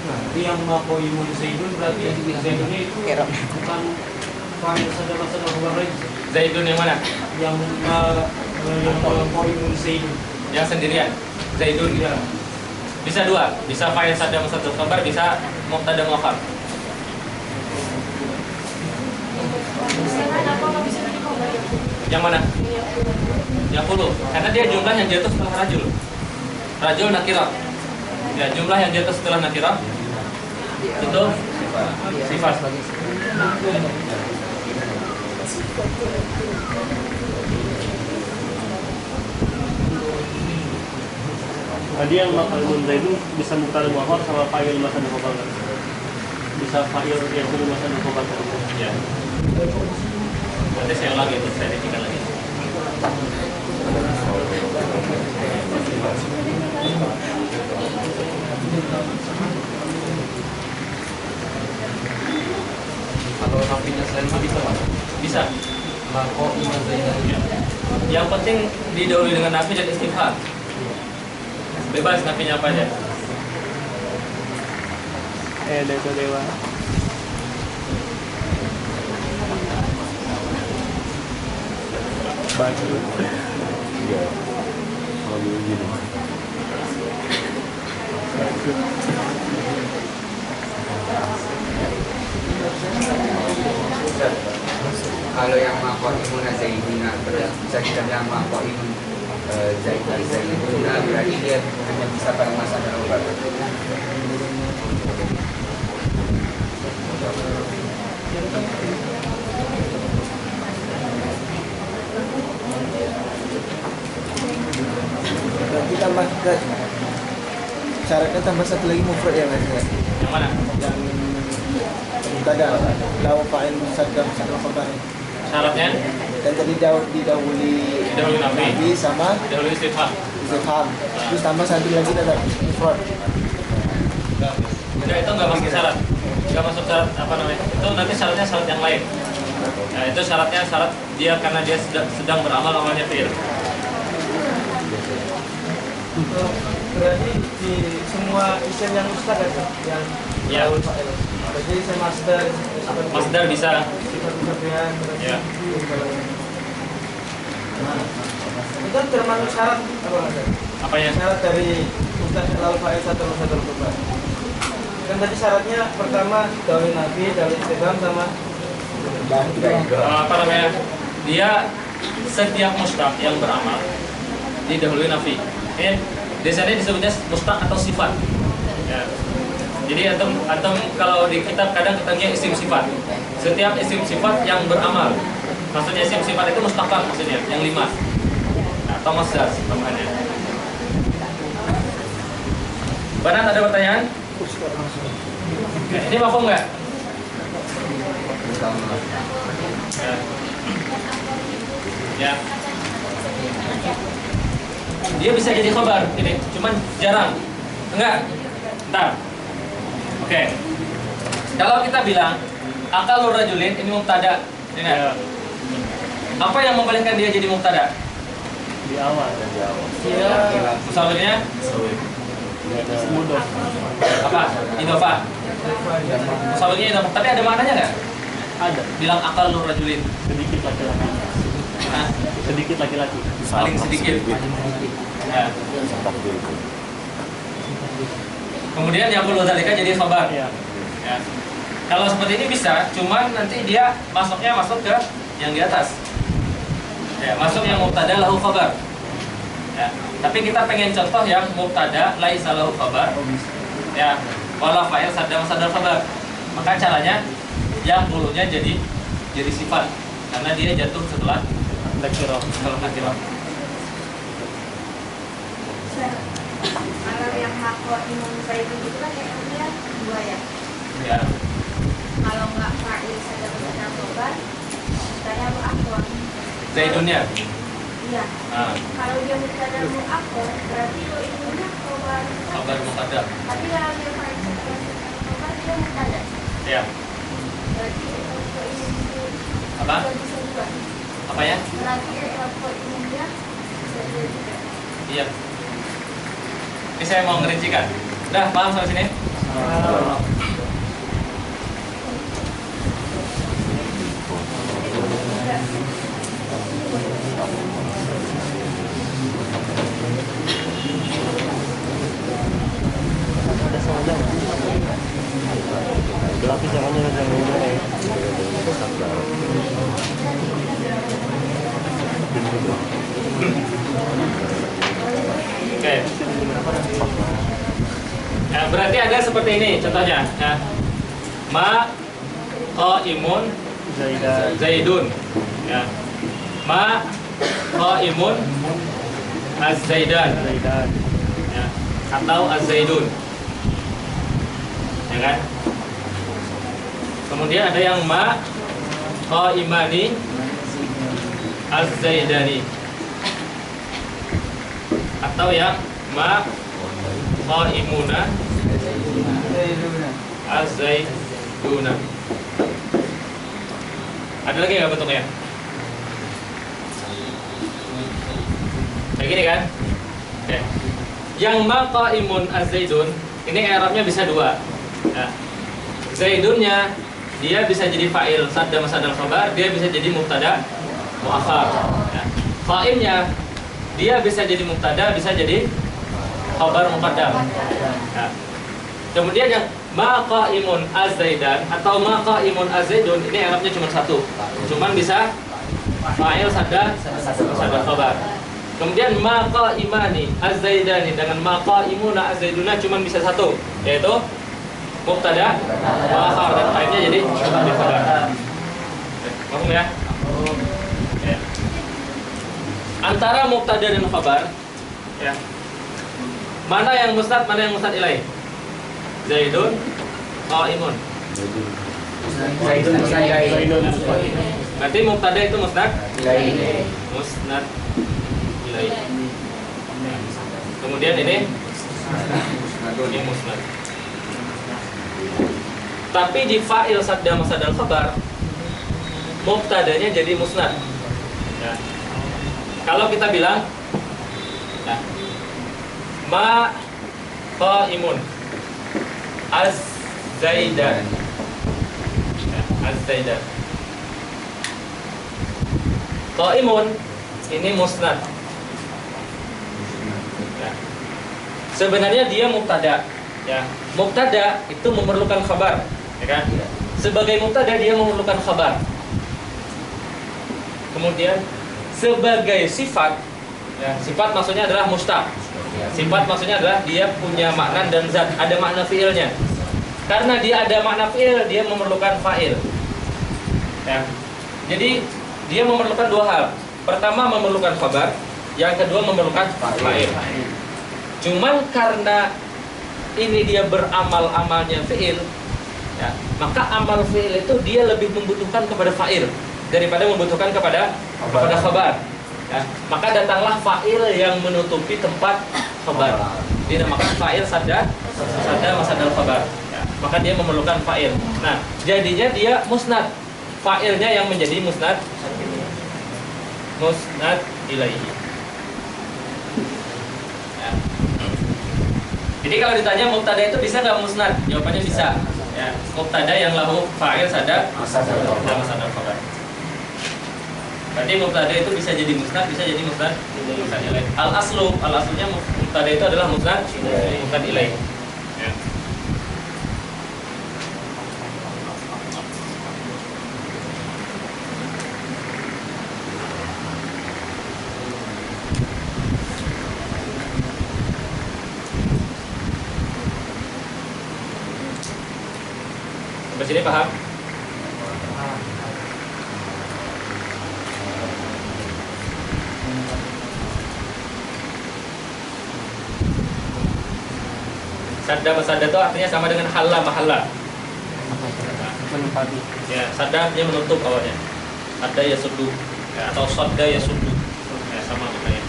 Tapi yang mako imun zaidun berarti zaidunnya itu bukan fa'il sadar khabar lagi. Zaidun yang mana? Yang mako imun zaidun. Yang sendirian. Zaidun. Bisa dua, bisa fa'il sadda musadar khabar, bisa mubtada muakhar. Kenapa nggak bisa jadi khabar? Yang mana? Yang 10. Karena dia jumlah yang jatuh setelah rajul. Rajul nakirah. Ya, jumlah yang jatuh setelah nakirah itu sifat. Tadi yang maf'ul Zaidun bisa mubtada muakhar sama fa'il musadar khabar. Bisa fa'il yang kudu musadar khabar. Ya. Nanti saya ulangi itu, saya reviewkan lagi. Kalau nafinya selain itu bisa Pak? Bisa. Mako iman Zaidun. Ya. Yang penting didahului dengan nafi dan istifham. Bebas nafinya apa aja. Desa dewa. Baju. Iya. Kalau dulu gini. Kalau yang makoimun zaidina bisa kita bilang makoimun zaidina berarti dia hanya bisa pada masa dan obat. Berarti tambah syaratnya tambah satu lagi mufrad ya Mas ya? Yang mana? Yang mubtada lau fa'il musadar khabar. Syaratnya Dan tadi didahului didahului nafi, nafi sama didahului istifham. istifham. Terus tambah satu lagi ada mufrad. Enggak, itu nggak masuk syarat. Nggak masuk syarat apa namanya? Itu nanti syaratnya syarat yang lain. Nah, itu syaratnya syarat dia karena dia sedang beramal amalnya fi'il. Berarti di semua isim yang mustaq ada yang Ya. fa'il. Berarti isim masdar, Masdar bisa. sifat kemudian Ya. itu termasuk syarat apa Mas? Apanya? Syarat dari mustaq lalu fa'il satu khabar. Kan tadi syaratnya pertama dawai nabi, dawai istifham sama Apa namanya? Dia setiap mustaq yang beramal didahului nafi. Di sana disebutnya mustaq atau sifat. Ya. Jadi antum kalau di kitab kadang ketemunya isim sifat. Setiap isim sifat yang beramal. Maksudnya isim sifat itu mustaqan maksudnya yang 5. Atau masdar tambahannya. Banat ada pertanyaan? Ini mafhum nggak? Ya. Ya. Dia bisa jadi khabar ini, cuman jarang. Enggak. Ntar. Oke. Kalau kita bilang akalur rajulin ini mubtada, ingat. Apa yang membolehkan dia jadi mubtada? Di awal. Misalnya Mudah. apa? Idhofah. Misalnya idhofah. Tapi ada maknanya nggak? Ada. Bilang akalur rajulin. Sedikit laki-laki. Hah? Sedikit laki-laki. Paling sedikit. Ya. Kemudian yang perlu tadi jadi khabar. Iya. Ya. Kalau seperti ini bisa, cuman nanti dia masuk ke yang di atas. Ya, masuk yang mubtada lahu khabar. Ya. Tapi kita pengen contoh yang mubtada laisa lahu khabar. Ya, wala fa'il sadda musadar khabar. Maka caranya yang dulunya jadi sifat karena dia jatuh setelah Nakirah. nakirah. Kalau yang makoimun zaidun itu kan yang dia dua ya. Ya. Kalau nggak fa'il sadar musadar khabar, saya mu'akhir. Zaidunnya. Iya. Nah, Kalau dia mubtada mu'akhir, berarti lo ilmunya khabar. khabar muqaddam. Tapi kalau dia fa'il sadar musadar khabar, dia mubtada. Ya. Berarti kalau ini Apa? bisa juga. Apa ya? Berarti kalau ilmunya bisa juga. Iya. Ini saya mau ngerincikan. Udah, paham sampai sini? Berarti ada seperti ini contohnya. Ya. Ma qaimun Zaidun. Ya. Ma qaimun az-Zaidan. Ya. Atau az-Zaidun. Ya kan? Kemudian ada yang ma qaimani az-Zaidani. Atau yang ma qaimuna az-Zaiduna. Ada lagi nggak bentuknya? Kayak gini kan? Oke. Yang ma qaimun az-Zaidun ini i'rabnya bisa dua. Ya. Zaidunnya dia bisa jadi fa'il sadda masadal khabar, dia bisa jadi mubtada muakhar. Ya. Qaimnya dia bisa jadi mubtada, bisa jadi khabar muqaddam. Ya. Kemudian yang ma qaimun az-Zaidan atau ma qaimun az-Zaidun ini i'rabnya cuma satu. Cuman bisa fa'il sadda masadal khabar. Kemudian ma qaimani az-Zaidani dengan ma qaimuna az-Zaiduna cuma bisa satu, yaitu mubtada muakhar dan lainnya jadi khabar. Paham ya? Ya. Antara mubtada dan khabar, ya. Mana yang musnad, mana yang musnad ilaih? Zaidun, qaimun. Zaidun. Berarti mubtada itu musnad ilaih. Musnad ilaih. Kemudian ini musnad. Tapi di fa'il sadda masadal khabar, mubtadanya jadi musnad. Ya. Kalau kita bilang ya, ma qaimun az-Zaidan. Ya, az-Zaidan. Qaimun ini musnad. Ya. Sebenarnya dia mubtada. Ya, mubtada itu memerlukan khabar, ya kan? Sebagai mubtada dia memerlukan khabar. Kemudian sebagai sifat, ya, sifat maksudnya adalah mustaq. Sifat maksudnya adalah dia punya makna dan zat, ada makna fiilnya. Karena dia ada makna fiil, dia memerlukan fa'il. Ya. Jadi dia memerlukan dua hal. Pertama memerlukan khabar, yang kedua memerlukan fa'il. Cuman karena ini dia beramal amalnya fiil, ya, maka amal fiil itu dia lebih membutuhkan kepada fa'il daripada membutuhkan kepada khabar. Ya, maka datanglah fa'il yang menutupi tempat khabar. Dinamakan fa'il sadda masadal khabar. Ya, maka dia memerlukan fa'il. Nah, jadinya dia musnad. Fa'ilnya yang menjadi musnad ilaihi. Ya. Jadi kalau ditanya mubtada itu bisa nggak musnad? Jawabannya bisa. Ya, mubtada yang lahu fa'il sadda masadal khabar. Berarti mubtada itu bisa jadi musnad, bisa jadi musnad ilaih. Al-aslunya mubtada itu adalah musnad ilaih. Ya. Sampai sini paham? Sadda masadda itu artinya sama dengan halla mahalla. Menempati. Ya, sadda artinya menutup awalnya. Sadda yasuddu, ya, atau sadda yasuddu. Ya, sama maknanya.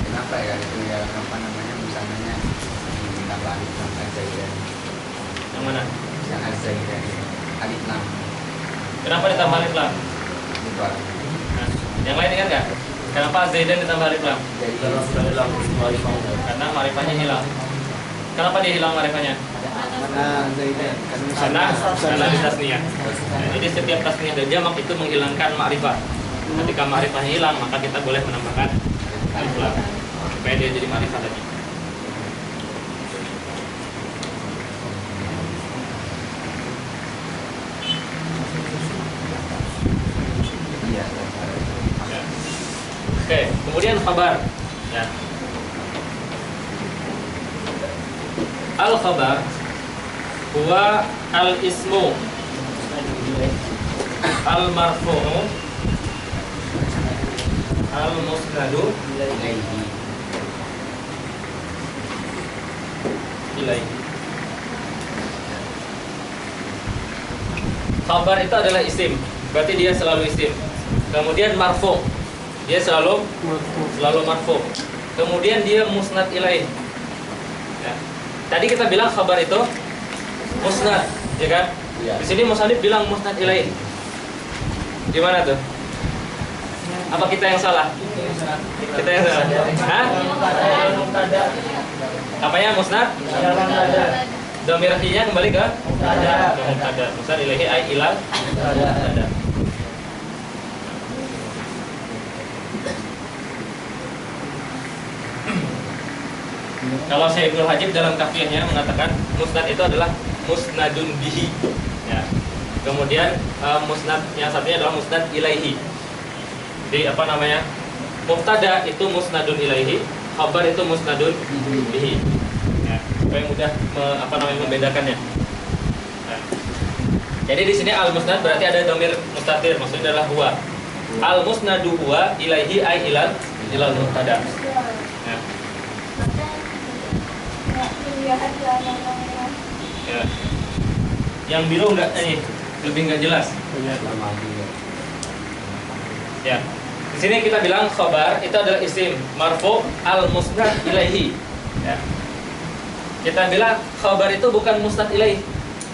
Kenapa ya itu ya apa namanya misalnya ditambah alif lam az-Zaidan? Yang mana? Yang az-Zaidan alif lam. Kenapa ditambah alif lam? Itu artinya. Nah, yang lain ingat nggak? Kenapa Zaidan ditambah alif lam? Jadi Karena marifahnya hilang. Kenapa dia hilang marifahnya? Ada Mana Zaidan? Karena di tasniyah. Nah, jadi setiap tasniyah dan jamak itu menghilangkan ma'rifah. Ketika ma'rifahnya hilang, maka kita boleh menambahkan alif lam supaya dia jadi ma'rifah lagi. Iya. Ya. Oke, kemudian khabar. Ya. Al-khabar huwa al-ismu al-marfu'u al-musnadu Ilaihi. ilaihi. Khabar itu adalah isim, berarti dia selalu isim. Kemudian marfu, dia selalu marfu. Kemudian dia musnad ilaih. Ya. Tadi kita bilang khabar itu musnad, ya kan? Iya. Di sini musannif bilang musnad ilaih. Gimana tuh? Apa kita yang salah? Kita yang salah. Hah? Apanya musnad? Dhamir hi-nya kembali ke mubtada. Musnad ilaihi ai ilal mubtada. Kalau Syekh Ibnul Hajib dalam kafiyahnya mengatakan musnad itu adalah musnadun bihi. Ya. Kemudian musnad yang satunya adalah musnad ilaihi. Jadi apa namanya? Mubtada itu musnadun ilaihi, khabar itu musnadun bihi. Ya, supaya mudah membedakannya. Nah. Jadi di sini al musnad berarti ada dhamir mustatir, maksudnya adalah huwa. Al musnadu huwa ilaihi ai ilal mubtada. Ya. Ya. Yang biru enggak lebih enggak jelas. Ya. Di sini kita bilang khabar itu adalah isim marfu al musnad ilaihi. Ya. Kita bilang khabar itu bukan musnad ilaihi.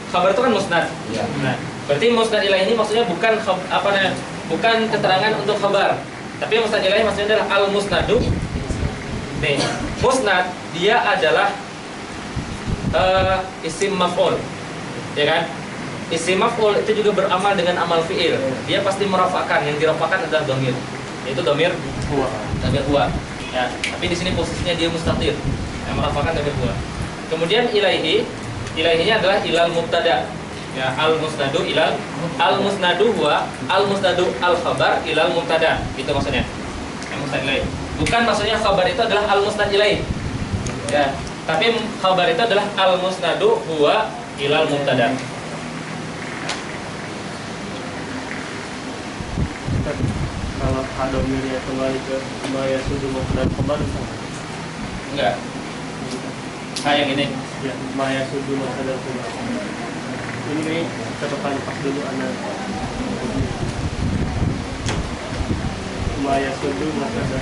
Khabar itu kan musnad. Iya. Nah, berarti musnad ilaihi ini maksudnya bukan bukan keterangan untuk khabar. Tapi musnad ilaihi maksudnya adalah al musnadu. Nih, musnad dia adalah isim maf'ul, ya kan? Isim maf'ul itu juga beramal dengan amal fi'il. Dia pasti merafakan, yang dirafakan adalah dhamir, yaitu dhamir huwa. Ya, tapi di sini posisinya dia mustatir, yang merafakan dhamir huwa. Kemudian ilaihinya adalah ilal mubtada. Ya, al musnadu ilal al musnadu huwa al musnadu al khabar ilal mubtada. Itu maksudnya. Yang musnad ilaih. Bukan maksudnya khabar itu adalah al musnad ilaih. Ya. Tapi khabar itu adalah al-musnadu huwa ilal mubtada. Kalau hadomirnya kembali ke maya sudu mubtada khabar Enggak. Yang ini. Ya, maya sudu mubtada khabar. Ini catatan pas dulu anak. Maya sudu mubtada.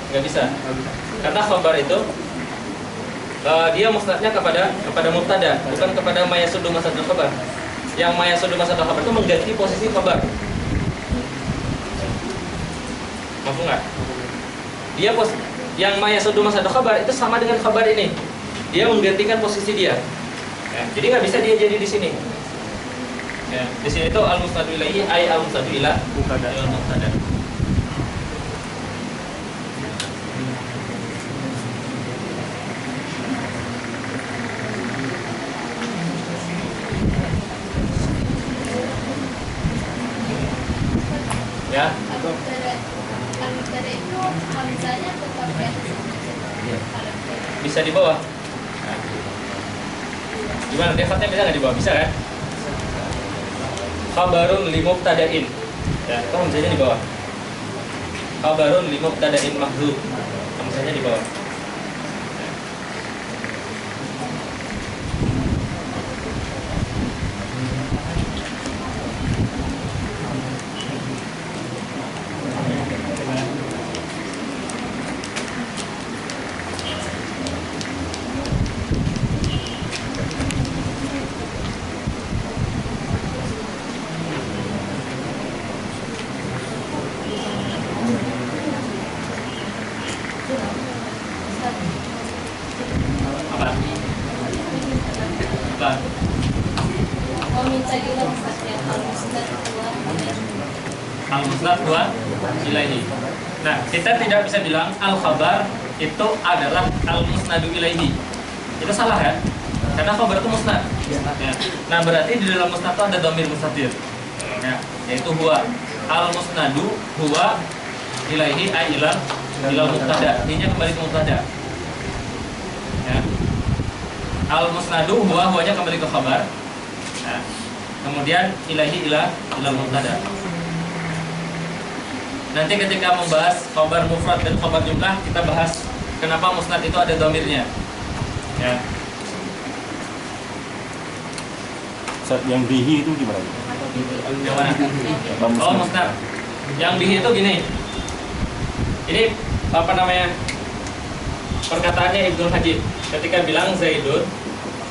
Enggak bisa. Karena khabar itu dia musnadnya kepada mubtada, bukan kepada mayasudu masadul khabar. Yang mayasudu masadul khabar itu mengganti posisi khabar. Mampu nggak? Dia yang mayasudu masadul khabar itu sama dengan khabar ini. Dia menggantikan posisi dia. Ya, jadi nggak bisa dia jadi di sini. Ya, di sini itu al musnadu ilaihi ay al musnadu ila mubtada. Ya. Al-mubtada itu hamzahnya tetap di atas. Bisa di bawah. Nah. Gimana? Defatnya bisa nggak di bawah? Bisa kan? Khabarun li mubtada'in. Ya, itu hamzahnya di bawah. Khabarun li mubtada'in mahdzuf. Hamzahnya di bawah. Al-musnad huwa ilaihi. Nah, kita tidak bisa bilang al-khabar itu adalah al-musnadu ilaihi. Itu salah kan? Karena khabar itu musnad. Ya. Nah, berarti di dalam musnad itu ada dhamir mustatir. Ya, yaitu huwa. Al-musnadu huwa ilaihi ay ilal mubtada. Ini kembali ke mubtada. Ya. Al-musnadu huwanya kembali ke khabar. Nah, kemudian ilaihi ilal mubtada. Nanti ketika membahas khabar mufrad dan khabar jumlah, kita bahas kenapa musnad itu ada dhamirnya. Ya. Yang bihi itu gimana? Yang mana? Oh, musnad. Yang bihi itu gini. Ini apa namanya? Perkataannya Ibnu Hajib ketika bilang Zaidun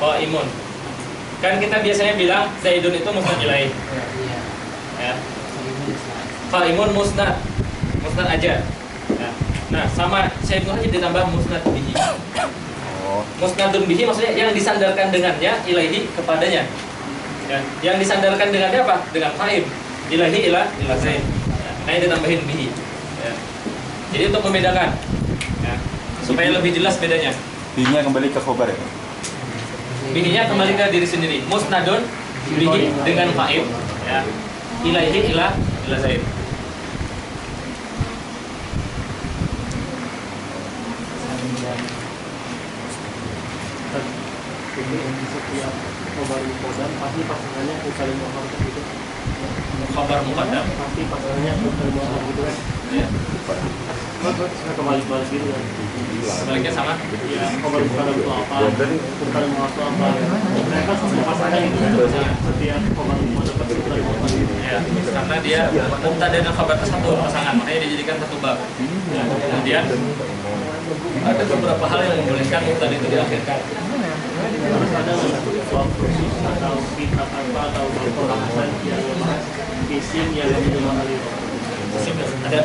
qaimun. Kan kita biasanya bilang Zaidun itu musnad ilaihi. Ya. Qaimun musnad aja. Nah, sama Syekh Ibnu Hajib ditambah musnad bihi. Musnadun bihi maksudnya yang disandarkan dengannya ilaihi kepadanya. Ya, yang disandarkan dengannya apa? Dengan qaim. Ilaihi ila Zaid. Nah, ini ditambahin bihi. Ya. Jadi untuk membedakan, ya, supaya lebih jelas bedanya. Bihinya kembali ke khabar ya? Bihinya kembali ke diri sendiri. Musnadun bihi dengan qaim. Ya. Ilaihi ila Zaid. Di setiap khabar muqaddam pasti pasangannya saling muqaddam gitu. Khabar muqaddam Pasti pasangannya saling muqaddam gitu kan. ya. Kembali gitu kan. Sebaliknya sama. Ya, khabar muqaddam itu apa? Bukan muqaddam apa? Mereka sama pasangan gitu kan. Setiap khabar muqaddam pasti saling muqaddam. Ya, karena dia mubtada dan khabar itu satu pasangan, makanya dijadikan satu bab. Ya, kemudian ada beberapa hal yang membolehkan mubtada itu diakhirkan. Harus ada bab khusus atau kitab apa atau pembahasan yang membahas isim yang lima kali. Ada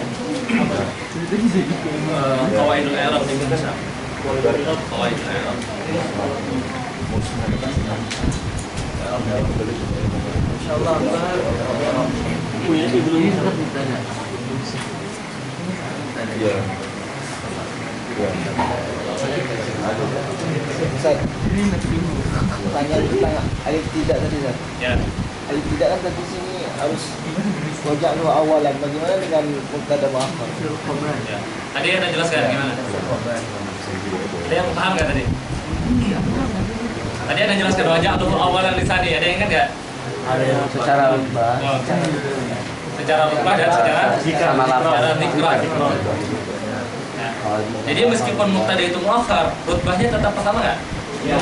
qawaidul i'rab di Indonesia. Qawaidul i'rab. Insyaallah Punya Ibnu Hisham. Iya. Ustaz, tanya tentang alif tidak tadi Ustaz. Ya. Alif tidak kan tadi sini harus wajah lu awalan. Bagaimana dengan mubtada muakhar? Ya. Tadi ada jelaskan gimana? Ada yang paham nggak tadi? Tadi ada jelaskan wajah lu awalan lisani. Ada yang ingat nggak? Ada yang secara lembah. Oh. Secara lembah dan secara nikra. Nah, jadi meskipun mubtada itu muakhar, rutbahnya tetap sama nggak? Ya.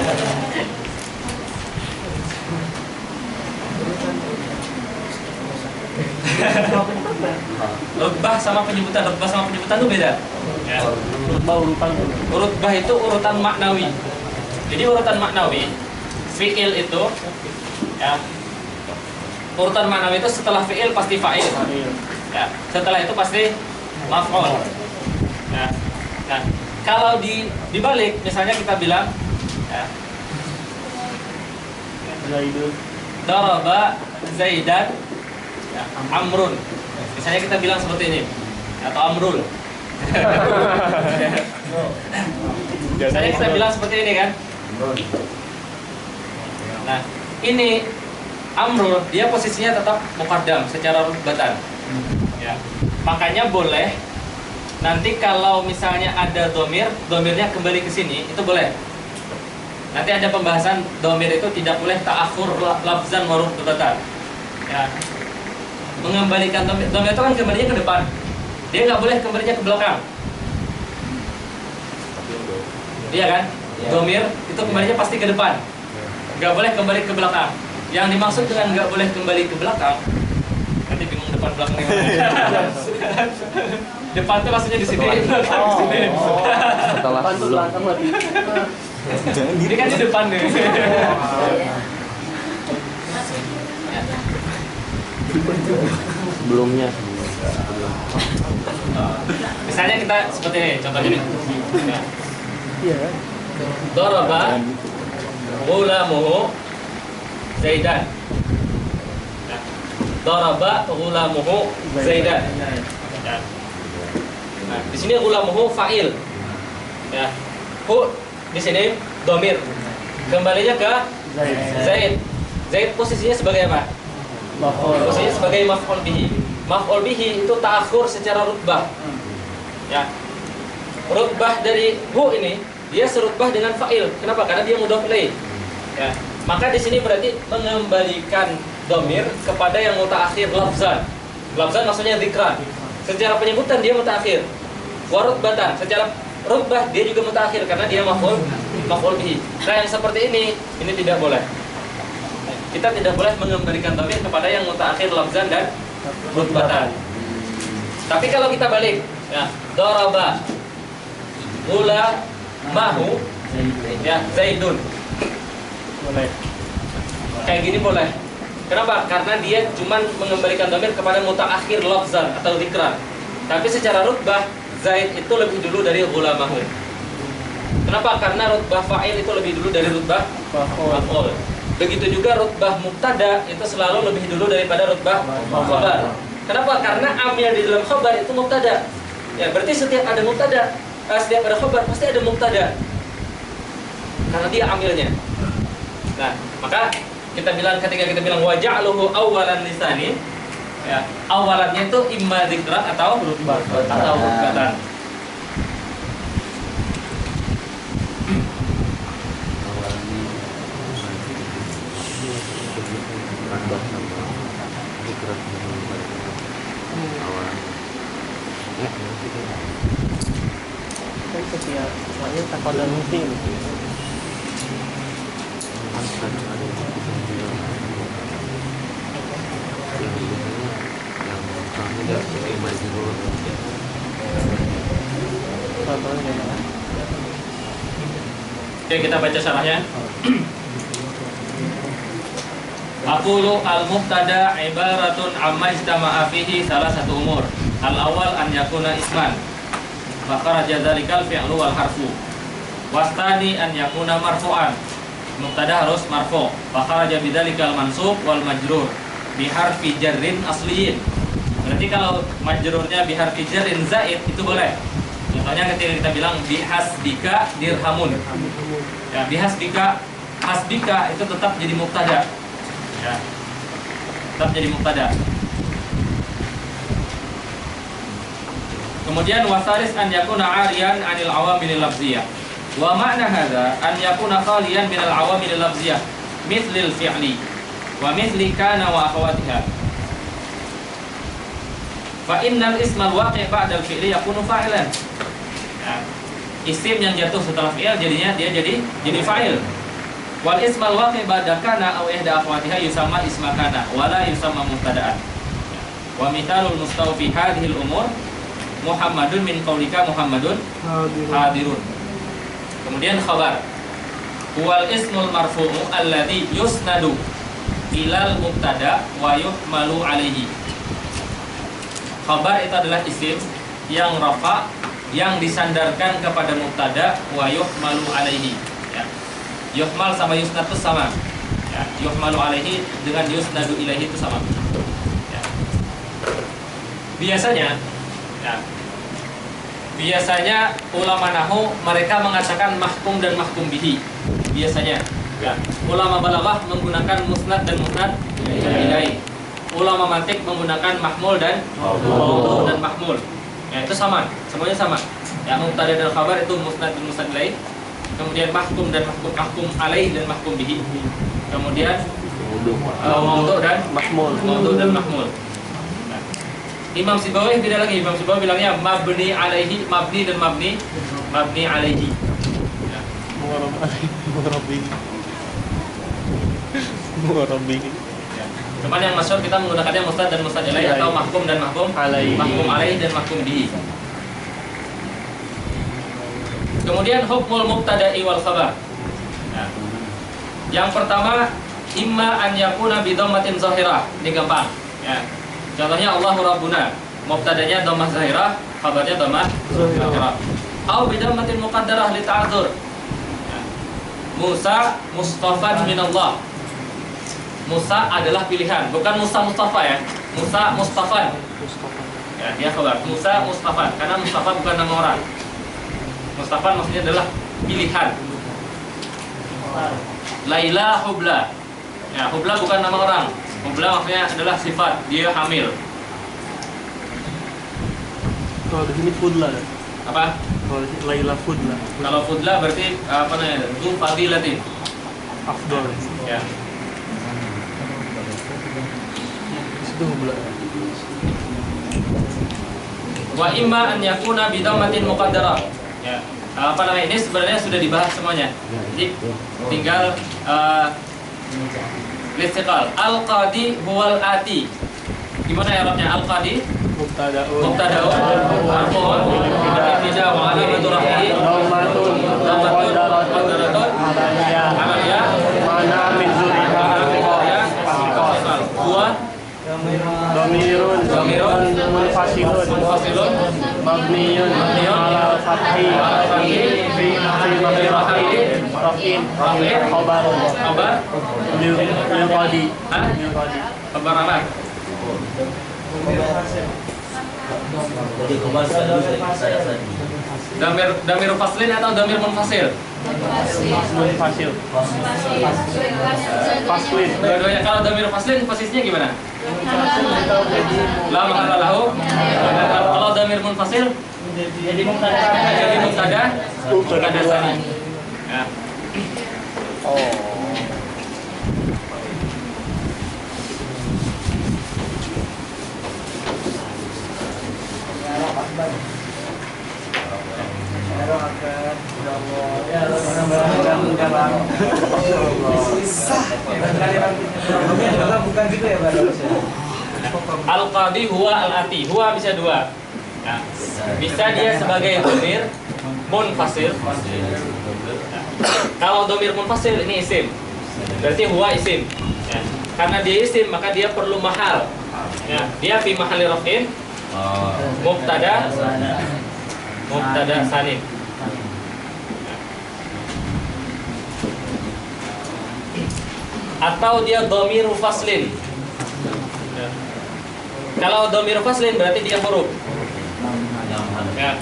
Rutbah sama penyebutan itu beda. Ya. Rutbah itu urutan maknawi. Jadi urutan maknawi, fi'il itu, ya, urutan maknawi itu setelah fi'il pasti fa'il. Ya. Setelah itu pasti maf'ul. Ya. Nah, kalau dibalik, misalnya kita bilang, ya, daraba Zaidan, ya, Amrun. Misalnya kita bilang seperti ini, atau Amrul. Misalnya kita bilang seperti ini kan. Nah, ini Amrul, dia posisinya tetap muqaddam secara rutbatan. Ya. Makanya boleh nanti kalau misalnya ada domirnya kembali ke sini, itu boleh. Nanti ada pembahasan domir itu tidak boleh ta'akhur lafzan wa rutbatan. Ya. Mengembalikan domir itu kan kembalinya ke depan. Dia nggak boleh kembalinya ke belakang. Iya kan? Domir itu kembalinya pasti ke depan. Nggak boleh kembali ke belakang. Yang dimaksud dengan nggak boleh kembali ke belakang, nanti bingung depan belakang ini. Depan itu maksudnya di sini, belakang di sini. Setelah sebelum Ini kan di depan nih. sebelumnya. Misalnya kita seperti ini, contohnya nih. Iya. Daraba ghulamuhu Zaidan. Nah, daraba ghulamuhu Zaidan. Ya. Nah, di sini ghulamuhu fa'il. Ya. Hu di sini domir. Kembalinya ke Zaid. Zaid posisinya sebagai apa? Posisinya sebagai maf'ul bihi. Maf'ul bihi itu ta'akhur secara rutbah. Ya. Rutbah dari hu ini dia serutbah dengan fa'il. Kenapa? Karena dia mudhaf ilaih. Ya. Maka di sini berarti mengembalikan domir kepada yang mutaakhir lafzan. Lafzan maksudnya dzikran. Secara penyebutan dia mutaakhir. Wa rutbatan, secara rutbah dia juga mutaakhir karena dia maf'ul bihi. Nah, yang seperti ini tidak boleh. Kita tidak boleh mengembalikan domir kepada yang mutaakhir lafzan dan rutbatan. Tapi kalau kita balik, ya, daraba mahu ya Zaidun. Boleh. Kayak gini boleh. Kenapa? Karena dia cuma mengembalikan domir kepada mutaakhir lafzan atau dzikran. Tapi secara rutbah Zaid itu lebih dulu dari ghulamahu. Kenapa? Karena rutbah fa'il itu lebih dulu dari rutbah maf'ul. Begitu juga rutbah mubtada itu selalu lebih dulu daripada rutbah khabar. Kenapa? Karena amil di dalam khabar itu mubtada. Ya, berarti setiap ada mubtada, setiap ada khabar pasti ada mubtada. Karena dia amilnya. Nah, maka ketika kita bilang waja'luhu awwalan lisani, ya, awalannya itu imma dzikran atau rutbatan. Setiap soalnya takut dan mungkin. Oke, kita baca syarahnya. Aqulu al-mubtada ibaratun amma ijtama'a fihi salah satu umur. Al-awwal an yakuna isman. Fa kharaja dzalikal fi'lu wal harfu. Wastani an yakuna marfu'an. Mubtada harus marfu'. Fa kharaja bidzalikal mansub wal majrur bi harfi jarrin asliyin. Berarti kalau majrurnya bi harfi jarrin zaid itu boleh. Contohnya ketika kita bilang bihasbika dirhamun. Ya, bihasbika, hasbika itu tetap jadi mubtada. Ya. Tetap jadi mubtada. Kemudian wasaris an yakuna 'ariyan 'anil awamil lafziyah. Wa ma'na hadza an yakuna khaliyan minal awamil lafziyah, mithlil fi'li wa mithli kana wa akhawatiha. Fa innal ismal waqi' ba'da al-fi'li yakunu fa'ilan. Ya. Isim yang jatuh setelah fi'il jadinya dia jadi fa'il. Wal ismal waqi' ba'da kana aw ihda akhawatiha yusamma isma kana wa la yusamma mubtada'an. Wa mithalul mustawfi hadhihi al-umur Muhammadun min qaulika Muhammadun hadirun. Kemudian khabar. Wal ismul marfu'u alladhi yusnadu ilal mubtada wa yuhmalu alaihi. Khabar itu adalah isim yang rafa yang disandarkan kepada mubtada wa yuhmalu alaihi. Ya. Yuhmal sama yusnad itu sama. Ya. Yuhmalu alaihi dengan yusnadu ilaihi itu sama. Ya. Biasanya ulama nahwu mereka mengatakan mahkum dan mahkum bihi. Biasanya. Ya. Ulama balaghah menggunakan musnad dan musnad ilaih. Ulama mantik menggunakan mahmul dan mahmul. Ya, itu sama, semuanya sama. Ya, mubtada dan khabar itu musnad dan musnad ilaih. Kemudian mahkum dan mahkum alaih dan mahkum bihi. Kemudian maudhu dan mahmul. Nah, Imam Sibawi beda lagi. Imam Sibawi bilangnya mabni alaihi, mabni dan mabni alaihi. Ya. Murabi. Cuman yang masyhur kita menggunakannya musnad dan musnad ilaih atau mahkum dan mahkum alaih. Mahkum alaih dan mahkum bihi. Kemudian hukmul mubtada'i wal khabar. Nah, yang pertama imma an yakuna bi dhammatin zahirah. Ini gampang, ya. Contohnya Allahu Rabbuna. Mubtadanya dhammah zahirah, khabarnya dhammah zahirah. Au bi dhammatin muqaddarah li ta'dzur. Ya. Musa mustafan minallah. Musa adalah pilihan, bukan Musa Mustafa ya. Musa Mustafan. Ya, dia khabar. Musa Mustafan, karena Mustafa bukan nama orang. Mustafan maksudnya adalah pilihan. Laila Hubla. Ya, Hubla bukan nama orang. Hubla maksudnya adalah sifat, dia hamil. Kalau di sini Fudla. Apa? Kalau di sini Laila Fudla. Kalau Fudla berarti apa namanya? Itu fadilatin. Afdol. Ya. Itu Hubla. Wa imma an yakuna bi dhammatin muqaddarah. Ya. Apa namanya? Ini sebenarnya sudah dibahas semuanya. Jadi tinggal listiqal. Al-qadi huwal ati. Gimana Arabnya al-qadi? Mubtada'un marfu'un ibtida wa alamatu raf'ihi Dhammatun qaddaratun amaliyah mana min zuriha huwa Dhamirun munfasilun mabniyun ala fathi fi mahali raf'in khabar lil qadi. Kabar apa? Jadi kembali Damir faslin atau damir munfasil? Munfasil. Faslin. Dua-duanya. Kalau damir faslin posisinya gimana? La mahala lahu. Kalau damir munfasil jadi mubtada sani. Ya. Bukan gitu ya, Pak. Al-qadi huwa al-ati. Huwa bisa dua. Ya. Bisa dia sebagai dhamir munfasil. Kalau dhamir munfasil ini isim. Berarti huwa isim. Ya. Karena dia isim maka dia perlu mahal. Ya. Dia fi mahali raf'in mubtada sanid. Atau dia dhamiru faslin. Ya. Kalau dhamiru faslin berarti dia huruf. Ya.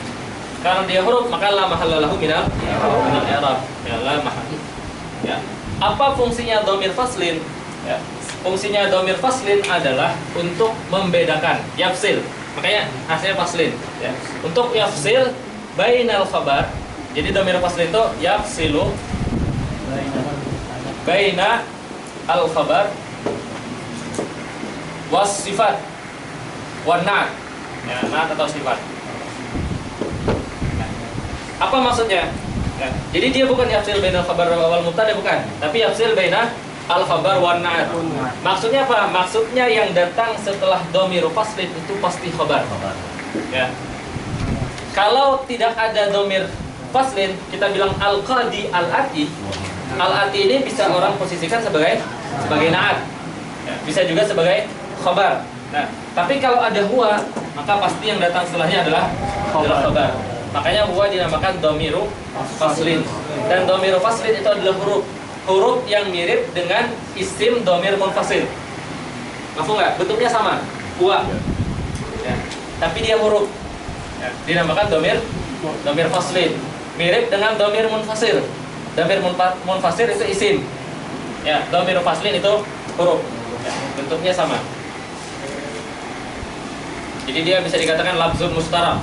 Kalau dia huruf maka la mahalla lahu minal i'rab. Ya, la mahal. Ya. Apa fungsinya dhamir faslin? Ya. Fungsinya dhamir faslin adalah untuk membedakan, yafsil. Makanya hasilnya faslin. Ya. Untuk yafsil bainal khabar. Jadi dhamir faslin itu yafsilu baina al-khabar was sifat wan na'at. Ya, na'at atau sifat. Apa maksudnya? Ya, jadi dia bukan yafsil bainal khabar wal mubtada bukan, tapi yafsil baina al-khabar wan na'at. Maksudnya apa? Maksudnya yang datang setelah dhamir faslin itu pasti khabar. Ya. Kalau tidak ada dhamir faslin, kita bilang al-qadi al-ati. Al-ati ini bisa orang posisikan sebagai na'at. Ya, bisa juga sebagai khabar. Nah, tapi kalau ada huwa, maka pasti yang datang setelahnya adalah khabar. Makanya huwa dinamakan dhamiru faslin. Dan dhamiru faslin itu adalah huruf yang mirip dengan isim dhamir munfasil. Mafhum nggak? Bentuknya sama, huwa. Ya, tapi dia huruf. Ya, dinamakan dhamir faslin. Mirip dengan dhamir munfasil. Dhamir munfasil itu isim. Ya, dhamir faslin itu huruf. Ya, bentuknya sama. Jadi dia bisa dikatakan lafzun mustarak.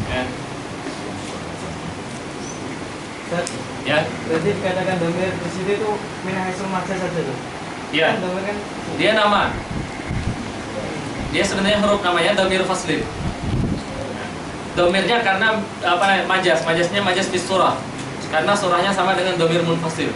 Ya. Ya. Berarti dikatakan dhamir di situ itu minahaisul maksa saja tuh. Ya. Kan dhamir kan Dia nama. Dia sebenarnya huruf namanya dhamir faslin. Dhamirnya karena apa namanya? Majasnya majas bis surah. Karena surahnya sama dengan dhamir munfasil.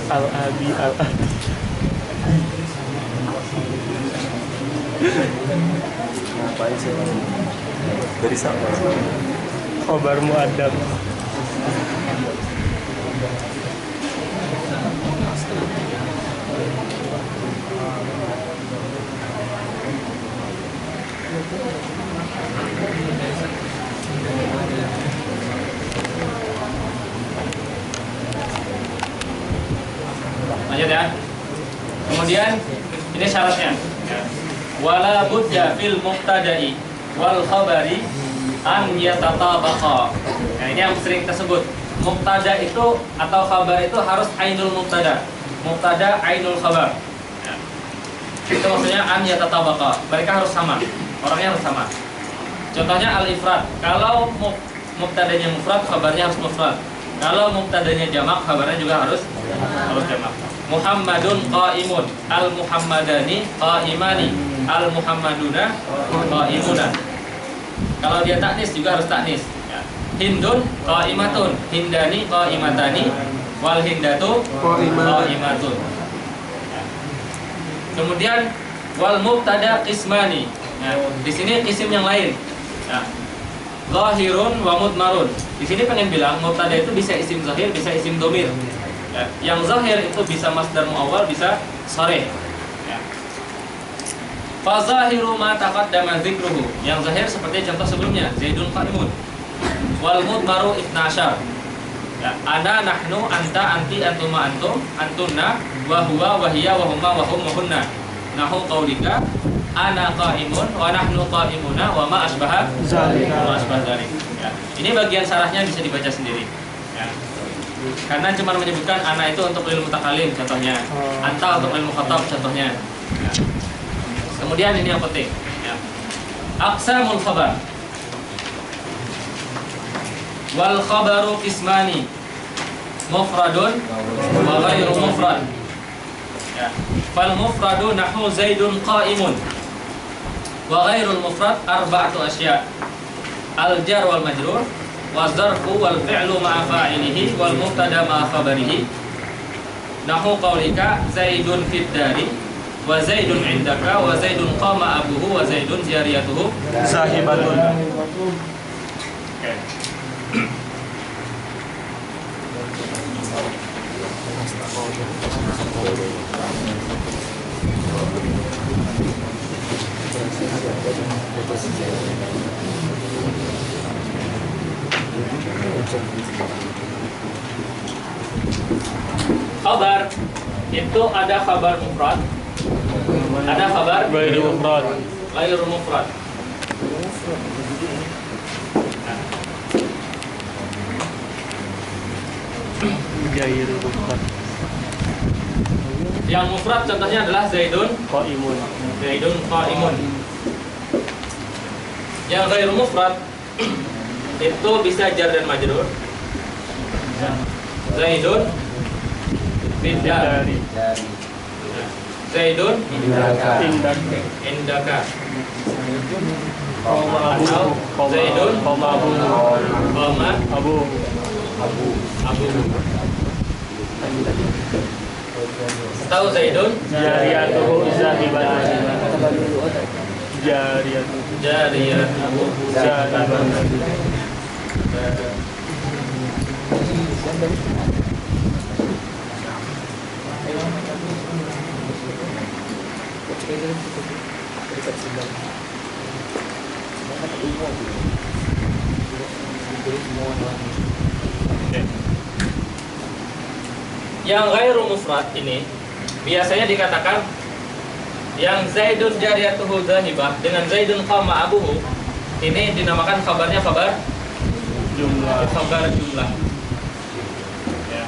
Al-Abi Al-Abi. Ngapain sih? Dari sana. Khobar mu'adab. Lanjut ya. Kemudian ini syaratnya. Wala budda fil mubtada'i wal khabari an yatatabaqa. Nah, ini yang sering kita sebut. Mubtada itu atau khabar itu harus ainul mubtada. Mubtada ainul khabar. Ya. Itu maksudnya an yatatabaqa. Mereka harus sama. Orangnya harus sama. Contohnya al-ifrad. Kalau mubtadanya mufrad, khabarnya harus mufrad. Kalau mubtadanya jamak, khabarnya juga harus jamak. Muhammadun qaimun, al-muhammadani qaimani, al-muhammaduna qaimuna. Kalau dia taknis juga harus taknis. Ya. Hindun qaimatun, hindani qaimatani, wal hindatu qaimatun. Ya. Kemudian wal mubtada qismani. Nah, di sini kisim yang lain. Ya. Zahirun wa mudmarun. Di sini pengen bilang mubtada itu bisa isim zahir, bisa isim domir. Ya. Yang zahir itu bisa masdar muawwal, bisa sharih. Ya. Fa zahiru ma taqaddama dzikruhu. Yang zahir seperti contoh sebelumnya, Zaidun qaimun. Wal mudmaru 12. Ya. Ana, nahnu, anta, anti, antuma, antum, antunna, wa huwa, wa hiya, wa huma, wa hum, wa hunna. Nahu qaulika ana qaimun wa nahnu qaimuna wa ma asbaha dzalika. Ya. Ini bagian syarahnya bisa dibaca sendiri. Ya. Karena cuma menyebutkan ana itu untuk lil mutakalim contohnya, anta untuk lil mukhatab contohnya. Ya. Kemudian ini yang penting. Ya. Aqsamul khabar. Wal khabaru qismani. Mufradun wa ghairu mufrad. Ya. Fal mufradu nahu Zaidun qaimun. Wa ghairul mufrad arba'atu asya. Al jar wal majrur, wa zarfu wal fi'lu ma'a fa'ilihi wal mubtada ma'a khabarihi. Nahu qaulika Zaidun fid dari wa Zaidun indaka wa Zaidun qama abuhu wa Zaidun jariyatuhu Sahibatun. Okay. Khabar itu ada khabar mufrad, ada khabar Ghairu mufrad. ghairu mufrad. Ghairu mufrad. Yang mufrad contohnya adalah Zaidun Qaimun. qaimun. Yang ghairu mufrad itu bisa jar dan majrur. Zaidun bidar. Dari. Zaidun Indak. indaka. Qoma abu. Zaidun Qoma abu. Qama Abu. abu. Tahu Zaidun Jariyatuhu zahibatun. Jariyatuhu jariyatuhu zahibatun. Yang ghairu mufrad ini biasanya dikatakan yang Zaidun jariyatuhu zahibah dengan Zaidun qama abuhu, ini dinamakan khabarnya khabar jumlah. Ya.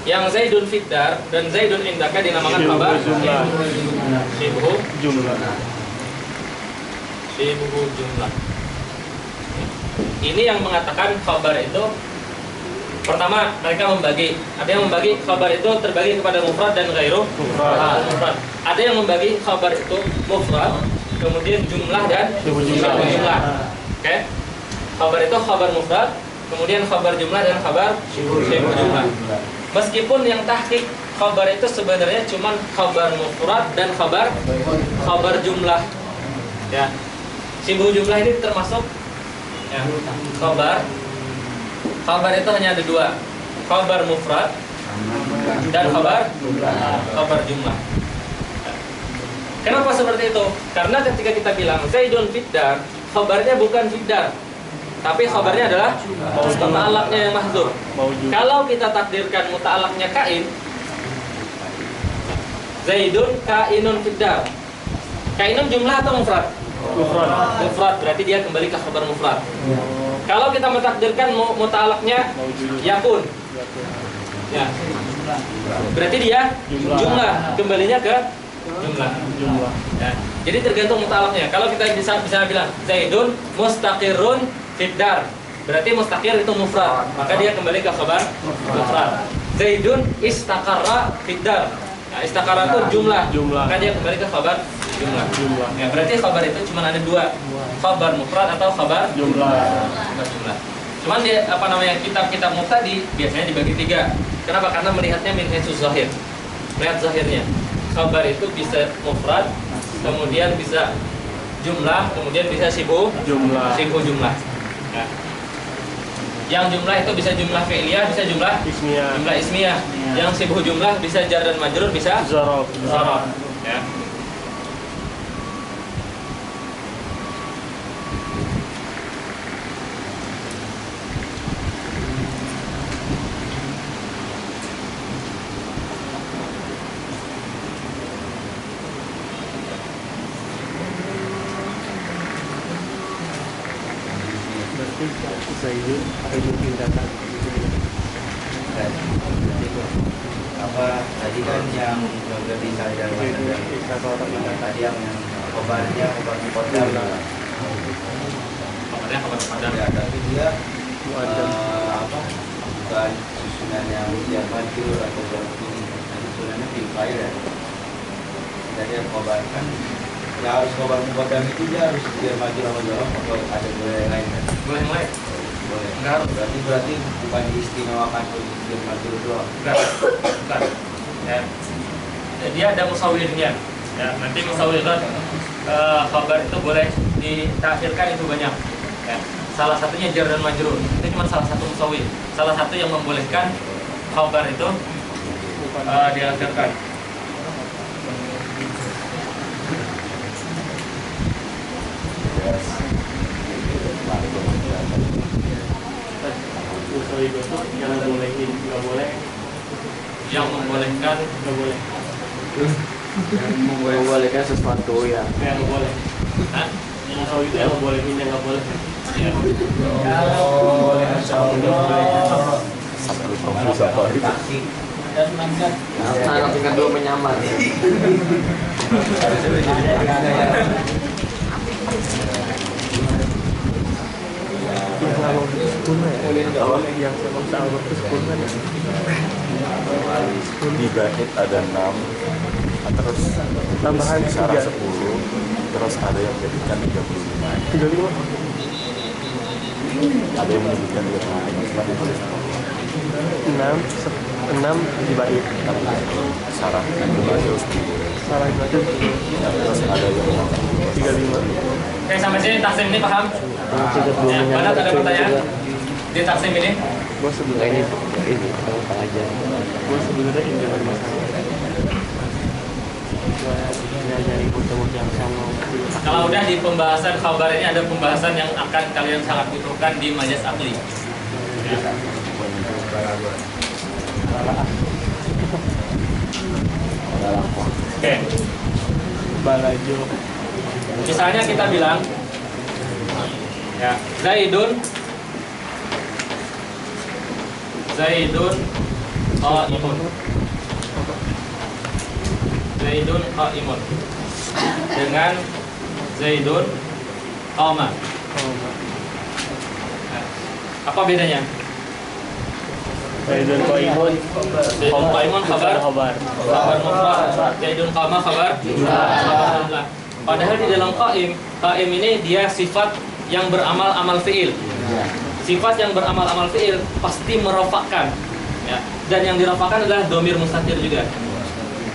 Yang Zaidun fiddar dan Zaidun indaka dinamakan khabar Jumlah. syibhu Jumlah. Syibhu jumlah. Ini yang mengatakan khabar itu, pertama mereka membagi. Ada yang membagi khabar itu terbagi kepada mufrad dan ghairu mufrad. Ada yang membagi khabar itu mufrad, kemudian jumlah dan jumlah. Oke. Khabar itu khabar mufrad, kemudian khabar jumlah dan khabar syibhu jumlah. Meskipun yang tahqiq khabar itu sebenarnya cuma khabar mufrad dan khabar jumlah. Ya. Syibhu jumlah ini termasuk ya, khabar itu hanya ada dua, khabar mufrad dan khabar jumlah. Kenapa seperti itu? Karena ketika kita bilang Zaidun fiddar, khabarnya bukan fiddar, tapi khabarnya adalah muta'alaqnya yang mahdzuf. Kalau kita takdirkan muta'alaqnya kain, Zaidun kainun fiddar. Kainun jumlah atau mufrad? Mufrad, berarti dia kembali ke khabar mufrad. Kalau kita mentakdirkan muta'alaqnya yakun, ya, berarti dia jumlah, kembalinya ke jumlah. Ya. Jadi tergantung muta'alaqnya. Kalau kita bisa bilang Zaidun mustaqirun fiddar, berarti mustaqir itu mufrad, maka dia kembali ke khabar mufrad. Zaidun istaqarra fiddar. Nah, istaqarra itu jumlah, maka dia kembali ke khabar jumlah. Ya, berarti khabar itu cuma ada dua, khabar mufrad atau khabar jumlah. Cuman dia kitab-kitab mubtadi biasanya dibagi tiga. Kenapa? Karena melihatnya min haitsu zahir. Lihat zahirnya. Khabar itu bisa mufrad, kemudian bisa jumlah, kemudian bisa syibhu jumlah. Ya. Yang jumlah itu bisa jumlah fi'liyah, bisa jumlah ismiyah. Yang syibhu jumlah bisa jar dan majrur, bisa dzaraf. Ya. Zaidun Zaidun data. Apa tadi kan yang berarti saya dan tadi yang khabarnya khabar muqaddar lah. Khabarnya khabar muqaddar. Ya, tapi dia bukan susunan yang dia maju atau berarti susunannya fil fa'il ya. Jadi khabar kan ya harus khabar muqaddam itu dia harus dia maju sama jorok atau ada boleh yang lain kan? Boleh yang lain. Boleh. Enggak, berarti bukan diistimewakan untuk dia maju doang. Bukan. Ya. Dia ada musawwirnya. Ya, nanti musawwirat khabar itu boleh ditakhirkan itu banyak. Ya. Salah satunya jar dan majrur. Itu cuma salah satu musawwir. Salah satu yang membolehkan khabar itu diakhirkan. Yang bolehin nggak boleh, yang membolehkan nggak boleh, Yang membolehkan sesuatu ya. yang nggak boleh. Hah? Yang tahu itu yang ngebolehin, yang nggak boleh. Ya. Nah, tinggal dua menyamar. Yang sebelum sahur itu 10 kan ya? Di bait ada 6, terus Tambahan syarat 3. 10, terus ada yang menyebutkan 35. 35. Ada yang menyebutkan 35, cuma ditulis 6 di bait. syarat yang dibaca 10. Salah baca Terus ada yang 35. Oke, sampai sini taksim ini paham? Ya, mana ada pertanyaan di taksim ini? Gue sebenarnya ini aja. Gue sebenarnya ini ada masalah. Gue nyari bocah-bocah yang sama. Kalau udah di pembahasan khabar ini ada pembahasan yang akan kalian sangat butuhkan di majas akli. Oke. Balajo. Misalnya kita bilang ya, Zaidun qaimun. Zaidun qaimun. Dengan Zaidun qama. Apa bedanya? Zaidun qaimun. Zaidun qaimun khabar mufrad. Zaidun qama khabar jumlah. Padahal di dalam qaim ini dia sifat yang beramal-amal fi'il. Sifat yang beramal-amal fi'il pasti merofakkan, ya. Dan yang dirofakkan adalah domir mustatir juga,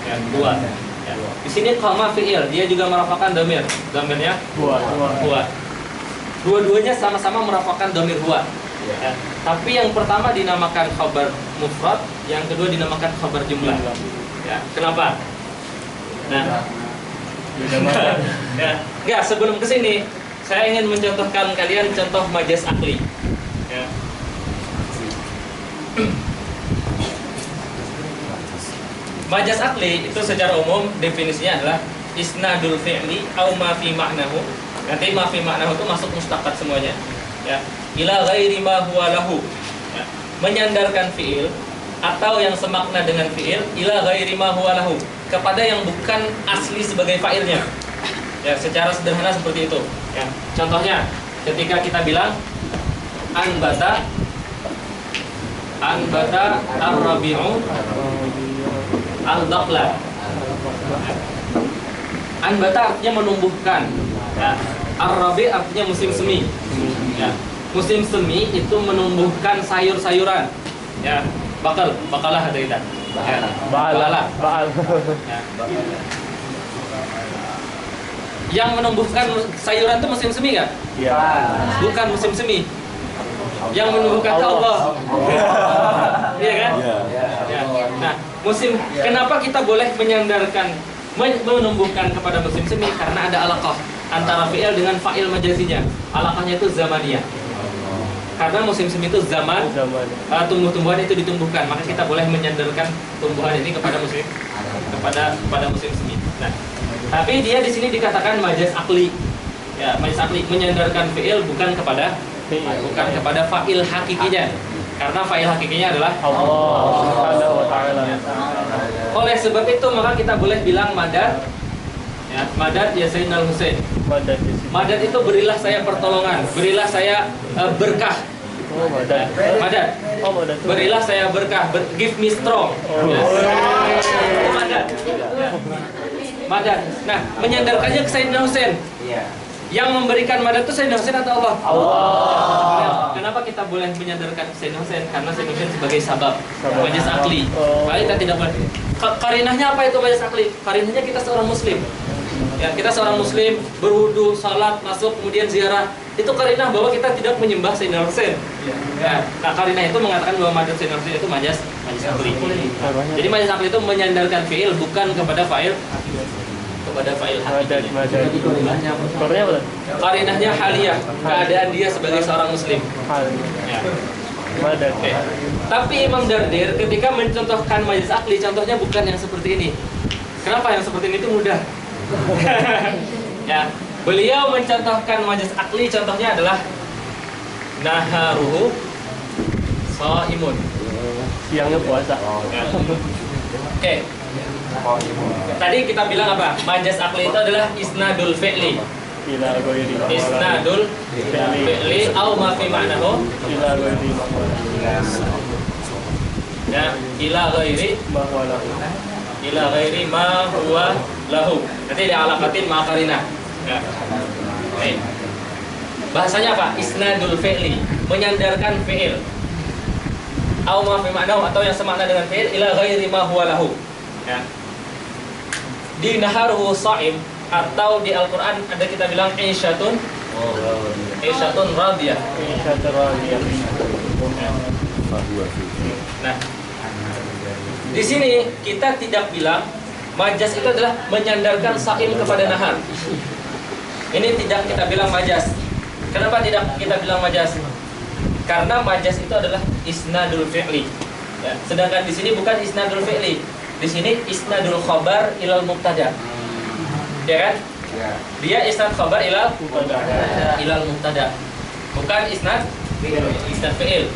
ya, huwa. Ya. Di sini qama fi'il, dia juga merofakkan domirnya huwa. Dua-duanya sama-sama merofakkan domir huwa. Ya. Tapi yang pertama dinamakan khabar mufrad, yang kedua dinamakan khabar jumlah. Ya. Kenapa? Nah, ya. Enggak, sebelum kesini saya ingin mencontohkan kalian contoh majaz akli. Ya. Majaz akli itu secara umum definisinya adalah isnadul fi'li au ma fi ma'nahu. Nanti ma fi ma'nahu itu masuk mustaqat semuanya. Ya. Ila ghairi ma huwa lahu. Ya. Menyandarkan fi'il atau yang semakna dengan fi'il ila ghairi ma huwa lahu, kepada yang bukan asli sebagai fa'ilnya. Ya, secara sederhana seperti itu. Ya. Contohnya, ketika kita bilang anbata ar-rabi'u al-daqla. Anbata artinya menumbuhkan. Ya. Ar-rabi' artinya musim semi. Ya. Musim semi itu menumbuhkan sayur-sayuran. Ya. Bakalah ada kita. Ya. Bakalah. Ya. Yang menumbuhkan sayuran itu musim semi nggak? Iya. Bukan musim semi. Yang menumbuhkan Allah. Iya kan? Ya. Nah, kenapa kita boleh menumbuhkan kepada musim semi? Karena ada alaqah antara fi'il dengan fa'il majazinya. Alaqahnya itu zamaniyah. Karena musim semi itu zaman. Tumbuh-tumbuhan itu ditumbuhkan, maka kita boleh menyandarkan tumbuhan ini kepada musim semi. Nah, tapi dia di sini dikatakan majaz akli. Ya, majaz akli menyandarkan fi'il bukan kepada fa'il hakikinya. Karena fa'il hakikinya adalah Allah Subhanahu wa taala. Oleh sebab itu maka kita boleh bilang madad. Ya, madad ya Sayyidina Husain. Madad itu berilah saya pertolongan, berilah saya berkah. Madad. Berilah saya berkah, give me strong. Ya. Madad. Madad. Nah, menyandarkannya ke Sayyidina Husain. Yang memberikan madad itu Sayyidina Husain atau Allah? Allah. Kenapa kita boleh menyandarkan Sayyidina Husain? Karena Sayyidina Husain sebagai sabab, majaz akli. Maka kita tidak boleh. Karinahnya apa itu majaz akli? Karinahnya kita seorang muslim. Ya, kita seorang muslim berwudu, salat, masuk, kemudian ziarah. Itu karinah bahwa kita tidak menyembah Sayyidina Husain. Ya. Nah, karinah itu mengatakan bahwa madad Sayyidina Husain itu majaz akli. Jadi majaz akli itu menyandarkan fi'il bukan kepada fa'il hakikinya. Karinahnya haliyah, keadaan dia sebagai seorang muslim. Ya. Okay. Tapi Imam Dardir ketika mencontohkan majaz akli, contohnya bukan yang seperti ini. Kenapa yang seperti ini itu mudah? Ya, beliau mencontohkan majaz akli, contohnya adalah naharuhu shaimun. Siangnya puasa. Ya. Oke. Tadi kita bilang apa? Majaz akli itu adalah isnadul fi'li. Isnadul fi'li au ma fi ma'nahu ya ila ghairi ma huwa lahu. Nanti dialaqatin ma qarinah. Ya. Baik. Bahasanya apa? Isnadul fi'li, menyandarkan fi'il. Au ma fi ma'nahu, atau yang semakna dengan fi'il, ila ghairi ma huwa lahu. Ya. Di naharuhu sha'im, atau di Al-Quran ada kita bilang isyatun radiyah. Nah, di sini kita tidak bilang majaz itu adalah menyandarkan sha'im kepada nahar. Ini tidak kita bilang majaz. Kenapa tidak kita bilang majaz? Karena majaz itu adalah isnadul fi'li. Ya. Sedangkan di sini bukan isnadul fi'li. Di sini isnadul khabar ilal mubtada. Ya kan? Dia isnad khabar ilal mubtada. Bukan isnad fi'il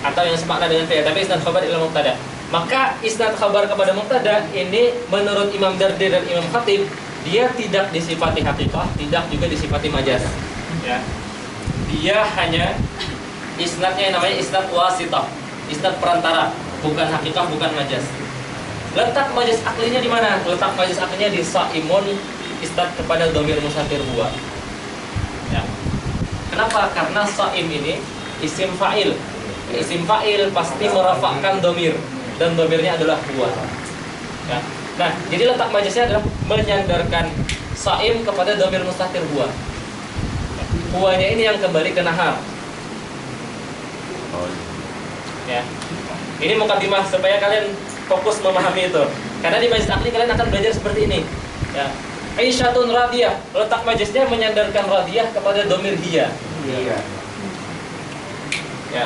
atau yang semakna dengan fi'il, tapi isnad khabar ilal mubtada. Maka isnad khabar kepada mubtada ini menurut Imam Dardir dan Imam Khatib dia tidak disifati hakikah, tidak juga disifati majaz. Ya. Dia hanya isnadnya yang namanya isnad wasitah, isnad perantara, bukan hakikah, bukan majaz. Letak majaz aklinya di mana? Letak majaz aklinya di saimun isnad kepada dhamir mustatir huwa. Ya. Kenapa? Karena saim ini isim fa'il. Isim fa'il pasti merafakkan dhamir dan dhamirnya adalah huwa. Ya. Nah, jadi letak majaznya adalah menyandarkan saim kepada dhamir mustatir huwa. Huwanya ini yang kembali ke nahar. Ya. Ini mukadimah supaya kalian fokus memahami itu. Karena di majaz akli kalian akan belajar seperti ini. Ya. Aisyatun radiyah, letak majaznya menyandarkan radiyah kepada dhamir hiya. Iya. Ya.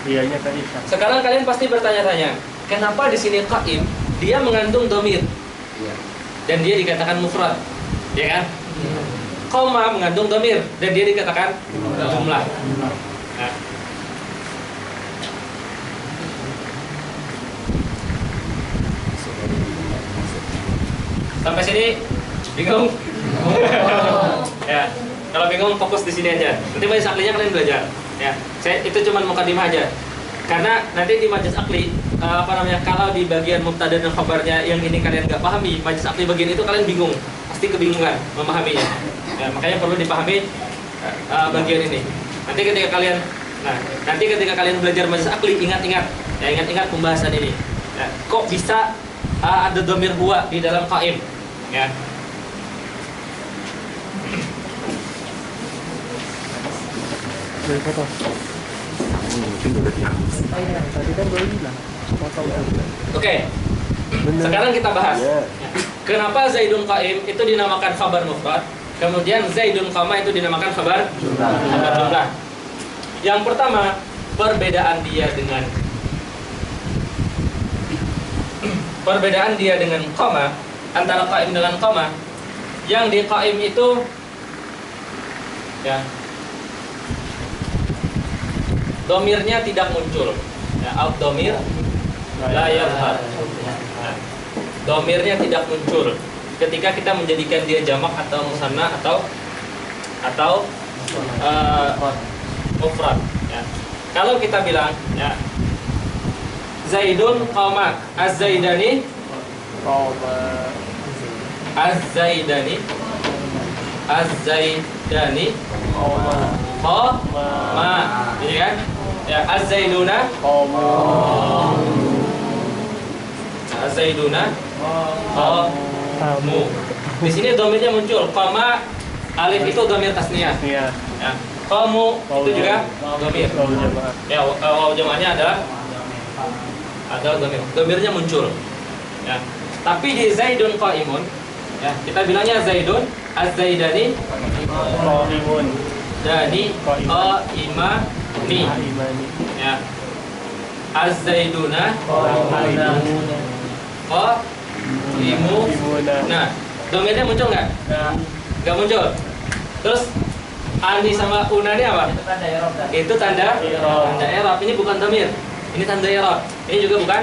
Iyanya ke Isya. Sekarang kalian pasti bertanya-tanya, kenapa di sini qaim dia mengandung dhamir? Iya. Dan dia dikatakan mufrad, ya kan? Koma mengandung dhamir dan dia dikatakan jumlah. Nah. Sampai sini bingung? Ya, kalau bingung fokus di sini aja. Nanti majaz aklinya kalian belajar. Ya, itu cuma mukadimah aja. Karena nanti di majaz akli kalau di bagian mubtada dan khabarnya yang ini kalian nggak pahami, majaz akli bagian itu kalian bingung, pasti kebingungan memahaminya. Ya, makanya perlu dipahami bagian ini. Nanti ketika kalian belajar majaz akli, ingat-ingat pembahasan ini. Ya, kok bisa ada dhamir huwa di dalam qaim? Ya. Dari foto. Tadi kan gue bilang foto. Oke. Sekarang kita bahas. Kenapa Zaidun qaim itu dinamakan khabar mufrad, kemudian Zaidun qama itu dinamakan khabar jumlah. Yang pertama, perbedaan dia dengan qama, antara qaim dengan qama. Yang di qaim itu ya, domirnya tidak muncul. Ya, ad-domir la yadhhar. Nah, domirnya tidak muncul ketika kita menjadikan dia jamak atau musanna atau mufrad. Ya. Kalau kita bilang ya, Zaidun qama, az-Zaidani Qama, az-Zaidani qama, ini kan? Ya, az-Zaiduna Qama, az-Zaiduna qamu. Di sini domirnya muncul. Qama, alif itu domir tasniyah. Iya. Ya. Qamu itu juga domir. Wawu jamaah. Ya, wawu jamaahnya adalah domir. Domirnya muncul. Ya. Tapi di Zaidun qaimun, ya, kita bilangnya Zaidun, az-Zaidani Qaimun, dani qaimani. Qaimani, Ya. Az-Zaiduna Qaimuna, qaimu. Nah, domirnya muncul nggak? Nggak muncul. Terus ani sama una ini apa? Itu tanda i'rab. Ini bukan domir. Ini tanda i'rab. Ini juga bukan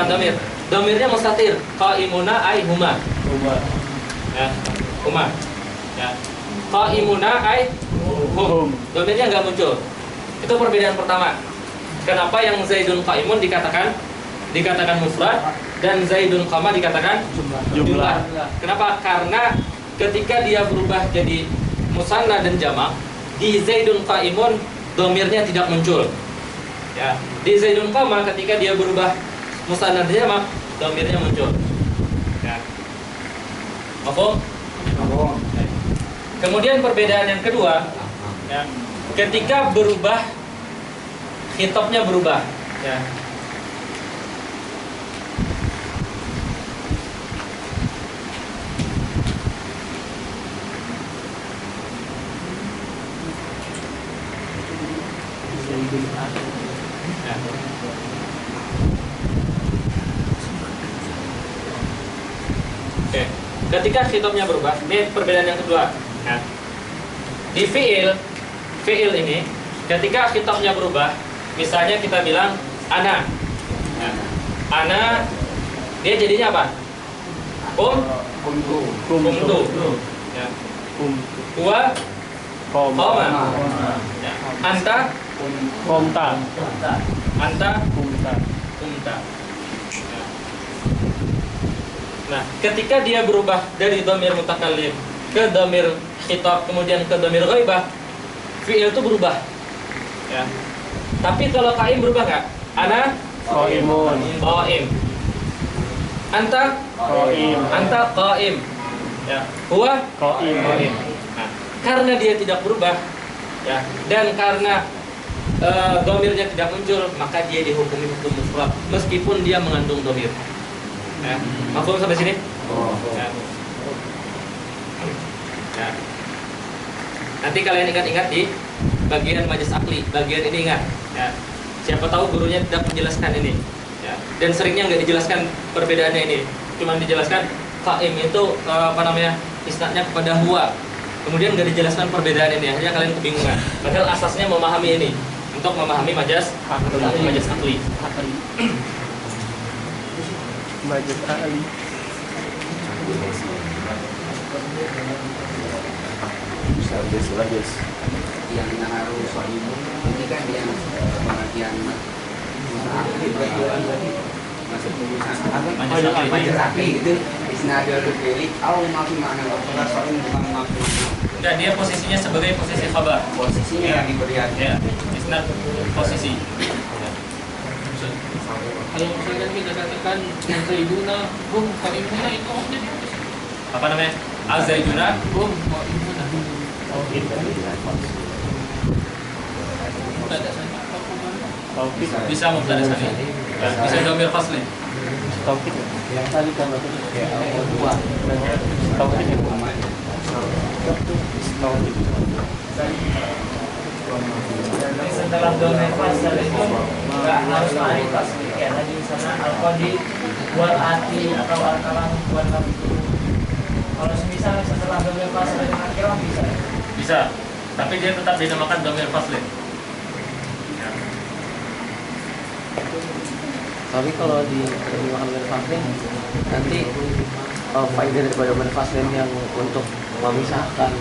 domir. Domirnya mustatir. Qaimuna ai huma. Ya, huma. Ya. Qaimuna ai hum. Domirnya nggak muncul. Itu perbedaan pertama. Kenapa yang Zaidun qaimun dikatakan mufrad dan Zaidun qama dikatakan jumlah? Kenapa? Karena ketika dia berubah jadi musanna dan jamak, di Zaidun qaimun domirnya tidak muncul. Ya, di Zaidun qama ketika dia berubah musanna dan jamak, domirnya muncul. Ya. Paham? Kemudian perbedaan yang kedua, ya, ketika berubah, khitabnya berubah. Ya. Oke. Ketika khitabnya berubah, ini perbedaan yang kedua. Nah, di fiil ini, ketika khitabnya berubah, misalnya kita bilang ana. Nah, ana, dia jadinya apa? kumtu. Ya. Huwa qoma. Ya. Anta Komta. anta Kumta. kumta. Ya. Nah, ketika dia berubah dari dhamir mutakallim ke dhamir khitab kemudian ke dhamir ghaibah, fi'il itu berubah. Ya. Tapi kalau qaim berubah nggak? Ana Qaimun. qaim. Anta Qaim. anta qaim. Ya. Huwa Qaim. qaim. Nah, karena dia tidak berubah, ya, dan karena dhamirnya tidak muncul, maka dia dihukumi hukum mufrad meskipun dia mengandung dhamir. Ya. Mafhum sampai sini? Ya. Ya. Nanti kalian ingat-ingat di bagian majas akli, bagian ini ingat. Ya. Siapa tahu gurunya tidak menjelaskan ini. Ya. Dan seringnya nggak dijelaskan perbedaannya ini, cuma dijelaskan qaim itu isnadnya kepada huwa. Kemudian nggak dijelaskan perbedaan ini, akhirnya kalian kebingungan. Padahal asasnya memahami ini untuk memahami majas akli. Majas Ali. Bisa lagi. Yang harus sahibun ini kan yang pengertian akli berarti masuk pengurusan majas akli itu isnadul fi'li atau makna apakah sahibun bukan makna. Enggak, dia posisinya sebagai posisi khabar. Posisinya yang diberikan. Ya, isnad posisi. Kalau misalkan kita katakan Zaiduna qaimuna itu maksudnya Apa namanya? Az-Zaiduna qaimuna. Taufik. bisa mubtada tsani. Bisa dhamir fasli. Taufik. Yang tadi kan itu dua. Taufik. Setelah domain fasal itu nggak harus ma'rifat kayak tadi misalnya al-qadi wal ati atau al-kalam wal nabtu. Kalau semisal setelah domain fasal itu akhirnya bisa. Bisa. Tapi dia tetap dinamakan dhamir fasli. Ya. Tapi kalau di terjemahan domain faslin nanti faedah daripada domain faslin yang untuk memisahkan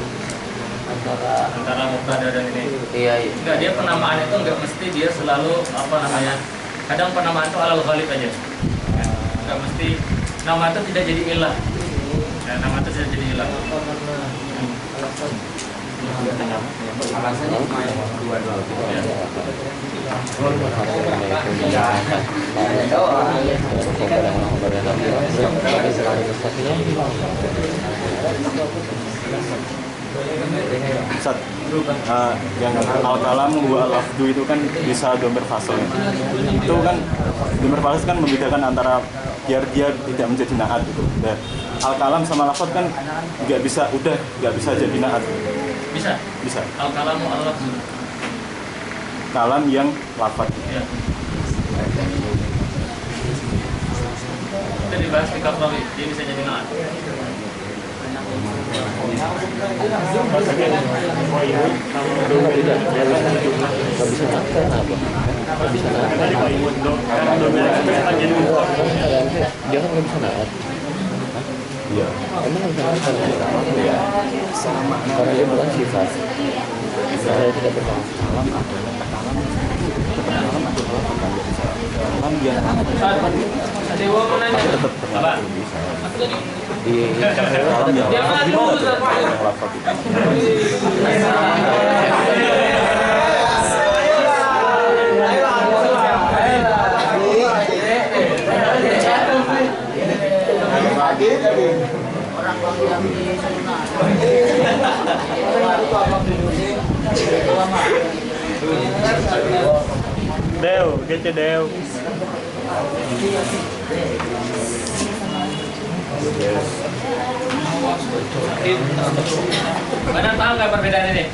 Antara mubtada dan ini. iya. Enggak, dia penamaan itu enggak mesti dia selalu kadang penamaan itu alal ghalib aja. Ya, enggak mesti nama itu tidak jadi ilah. Ya, nama itu tidak jadi ilah. Alasannya cuma dua-dua. Ya. Ustaz, yang al-kalam wa al-lafdu itu kan bisa dhamir fasl. Itu kan dhamir fasl kan membedakan antara biar dia tidak menjadi naat gitu. Dan al-kalam sama lafaz kan nggak bisa jadi naat. Bisa. Bisa. Al-kalamu al-lafzu. Kalam yang lafaz. Ya. Kita dibahas di Kaprawi, dia bisa jadi naat. Dia kan nggak bisa naat. Iya. Emang nggak bisa naat? Iya. Karena dia bukan sifat. Saya tidak berhasil. Kalam adalah kalam yang Ada yang mau nanya? Apa? Di kalam yang lafaz gimana tuh? Yang lafaz itu. Dew, gece Dew. Mana tahu nggak perbedaan ini?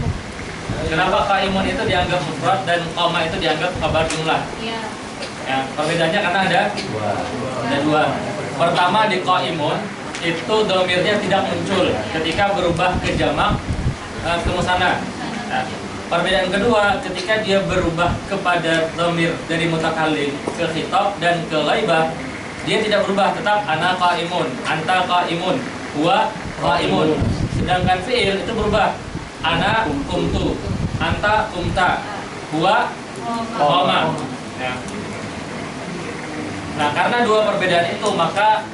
Kenapa qaimun itu dianggap mufrad dan qoma itu dianggap khabar jumlah? Iya. Ya, perbedaannya karena ada dua. Pertama di qaimun itu dhamirnya tidak muncul ketika berubah ke jamak ke musanna. Nah, perbedaan kedua ketika dia berubah kepada dhamir dari mutakallim ke khitab dan ke ghaibah, dia tidak berubah, tetap ana qaimun, anta qaimun, huwa qaimun. Sedangkan fi'il itu berubah, ana kumtu, anta kumta, huwa qama. Ya. Nah, karena dua perbedaan itu maka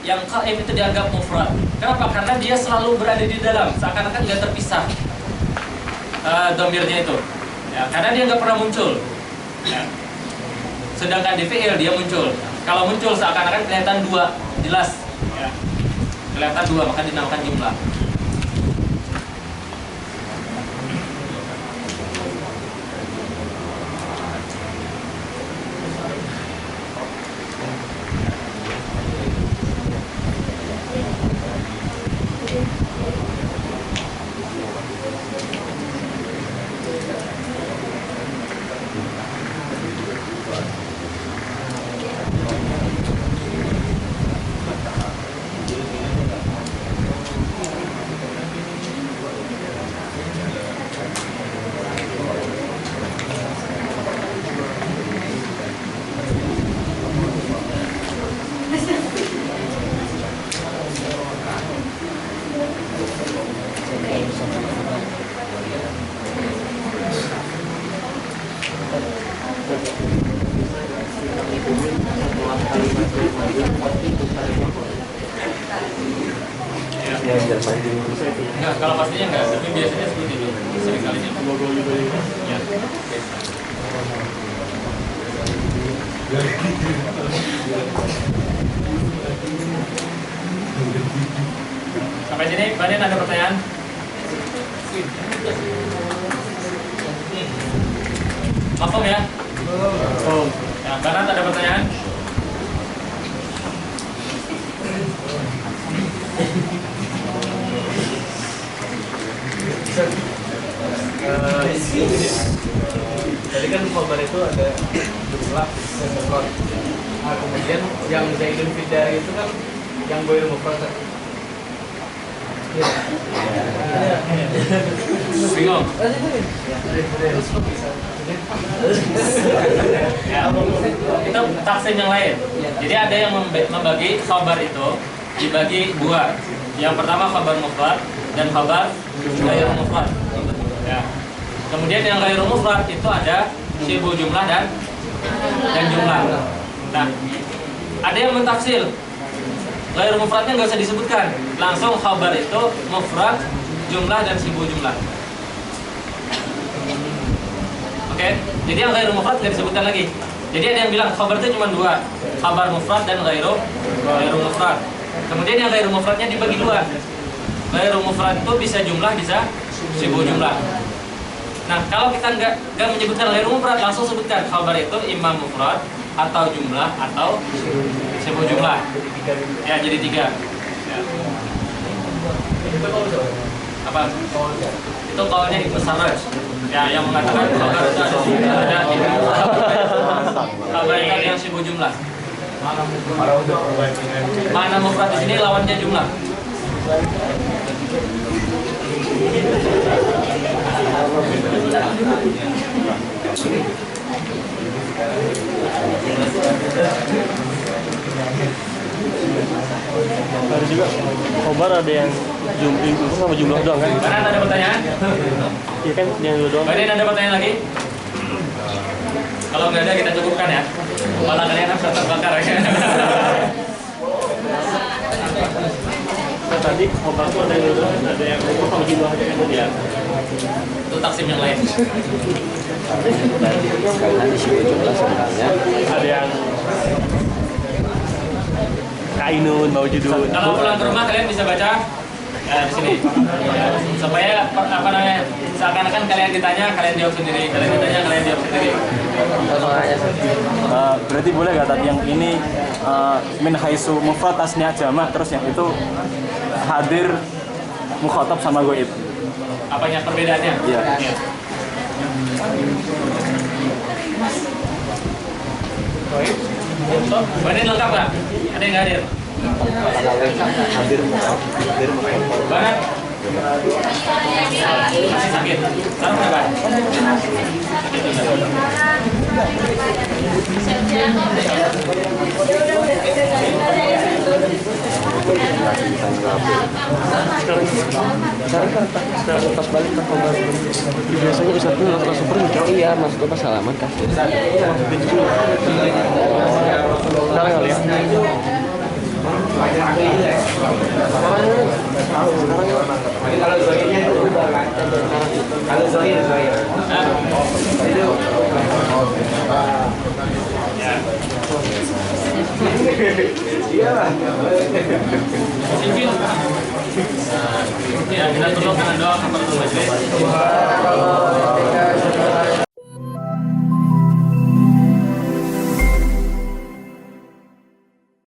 yang qaim itu dianggap mufrad. Kenapa? Karena dia selalu berada di dalam, seakan-akan nggak terpisah dhamirnya itu. Ya, karena dia nggak pernah muncul. Ya. Sedangkan di fi'il dia muncul. Kalau muncul seakan-akan kelihatan dua, jelas. Ya. Kelihatan dua, maka dinamakan jumlah. Enggak, kalau pastinya enggak, tapi biasanya seperti itu. Sering kalinya. Ya. Sampai sini, Banin ada pertanyaan? Maklum ya? Ya, Banan ada pertanyaan? Tadi kan khabar itu ada jumlah dan mufrad. Nah, kemudian yang Zaidun Fidari itu kan yang goir mufrad. Bingung? Ya, itu taksim yang lain. Jadi ada yang membagi khabar itu dibagi dua. Yang pertama khabar mufrad dan khabar ghairu mufrad. Ya. Kemudian yang ghairu mufrad itu ada syibhu jumlah dan jumlah. Nah, ada yang mentafsir ghairu mufradnya nggak usah disebutkan, langsung khabar itu mufrad, jumlah dan syibhu jumlah. Oke, jadi yang ghairu mufrad nggak disebutkan lagi. Jadi ada yang bilang khabar itu cuma dua, khabar mufrad dan ghairu mufrad. Kemudian yang ghairu mufradnya dibagi dua. Ghairu mufrad itu bisa jumlah, bisa syibhu jumlah. Nah, kalau kita nggak menyebutkan ghairu mufrad, langsung sebutkan khabar itu imam mufrad atau jumlah atau syibhu jumlah. Ya, jadi tiga. Ya. Apa? Itu kaulnya Ibnu Sarraj. Ya, yang mengatakan khabar itu ada khabar itu yang syibhu jumlah. Mana mufrad di sini lawannya jumlah. Ada juga khabar ada yang jumlah sama jumlah doang kan? Mana ada pertanyaan? Iya kan yang dua doang. Badan ada pertanyaan lagi? Kalau nggak ada kita cukupkan ya. Malah kalian harus terbakar ya. Nah, tadi khabar itu ada yang dua doang, ada yang sama jumlah aja kan? Ya. Itu taksim yang lain. Karena di sini jumlah sebenarnya Ada yang kainun, maujudun. Kalau pulang ke rumah kalian bisa baca di sini. Ya, supaya apa namanya? Seakan-akan kalian ditanya, kalian jawab sendiri. Kalian ditanya, kalian jawab sendiri. Berarti boleh nggak tadi yang ini min haitsu mufrad tasniah jamak, terus yang itu hadir mukhatab sama goib? Apanya perbedaannya? Iya. Ya. Badan lengkap nggak? Ada yang nggak hadir? hadir Badan masih sakit. Sekarang berapa? Sakit juga. Sekarang pas balik ke kamar biasanya Ustadznya langsung pergi. Oh iya, maksudnya pas salaman kasih. Sekarang kali ya. Kalau Zohir iya lah. Ya, kita tutup dengan doa kepada majelis.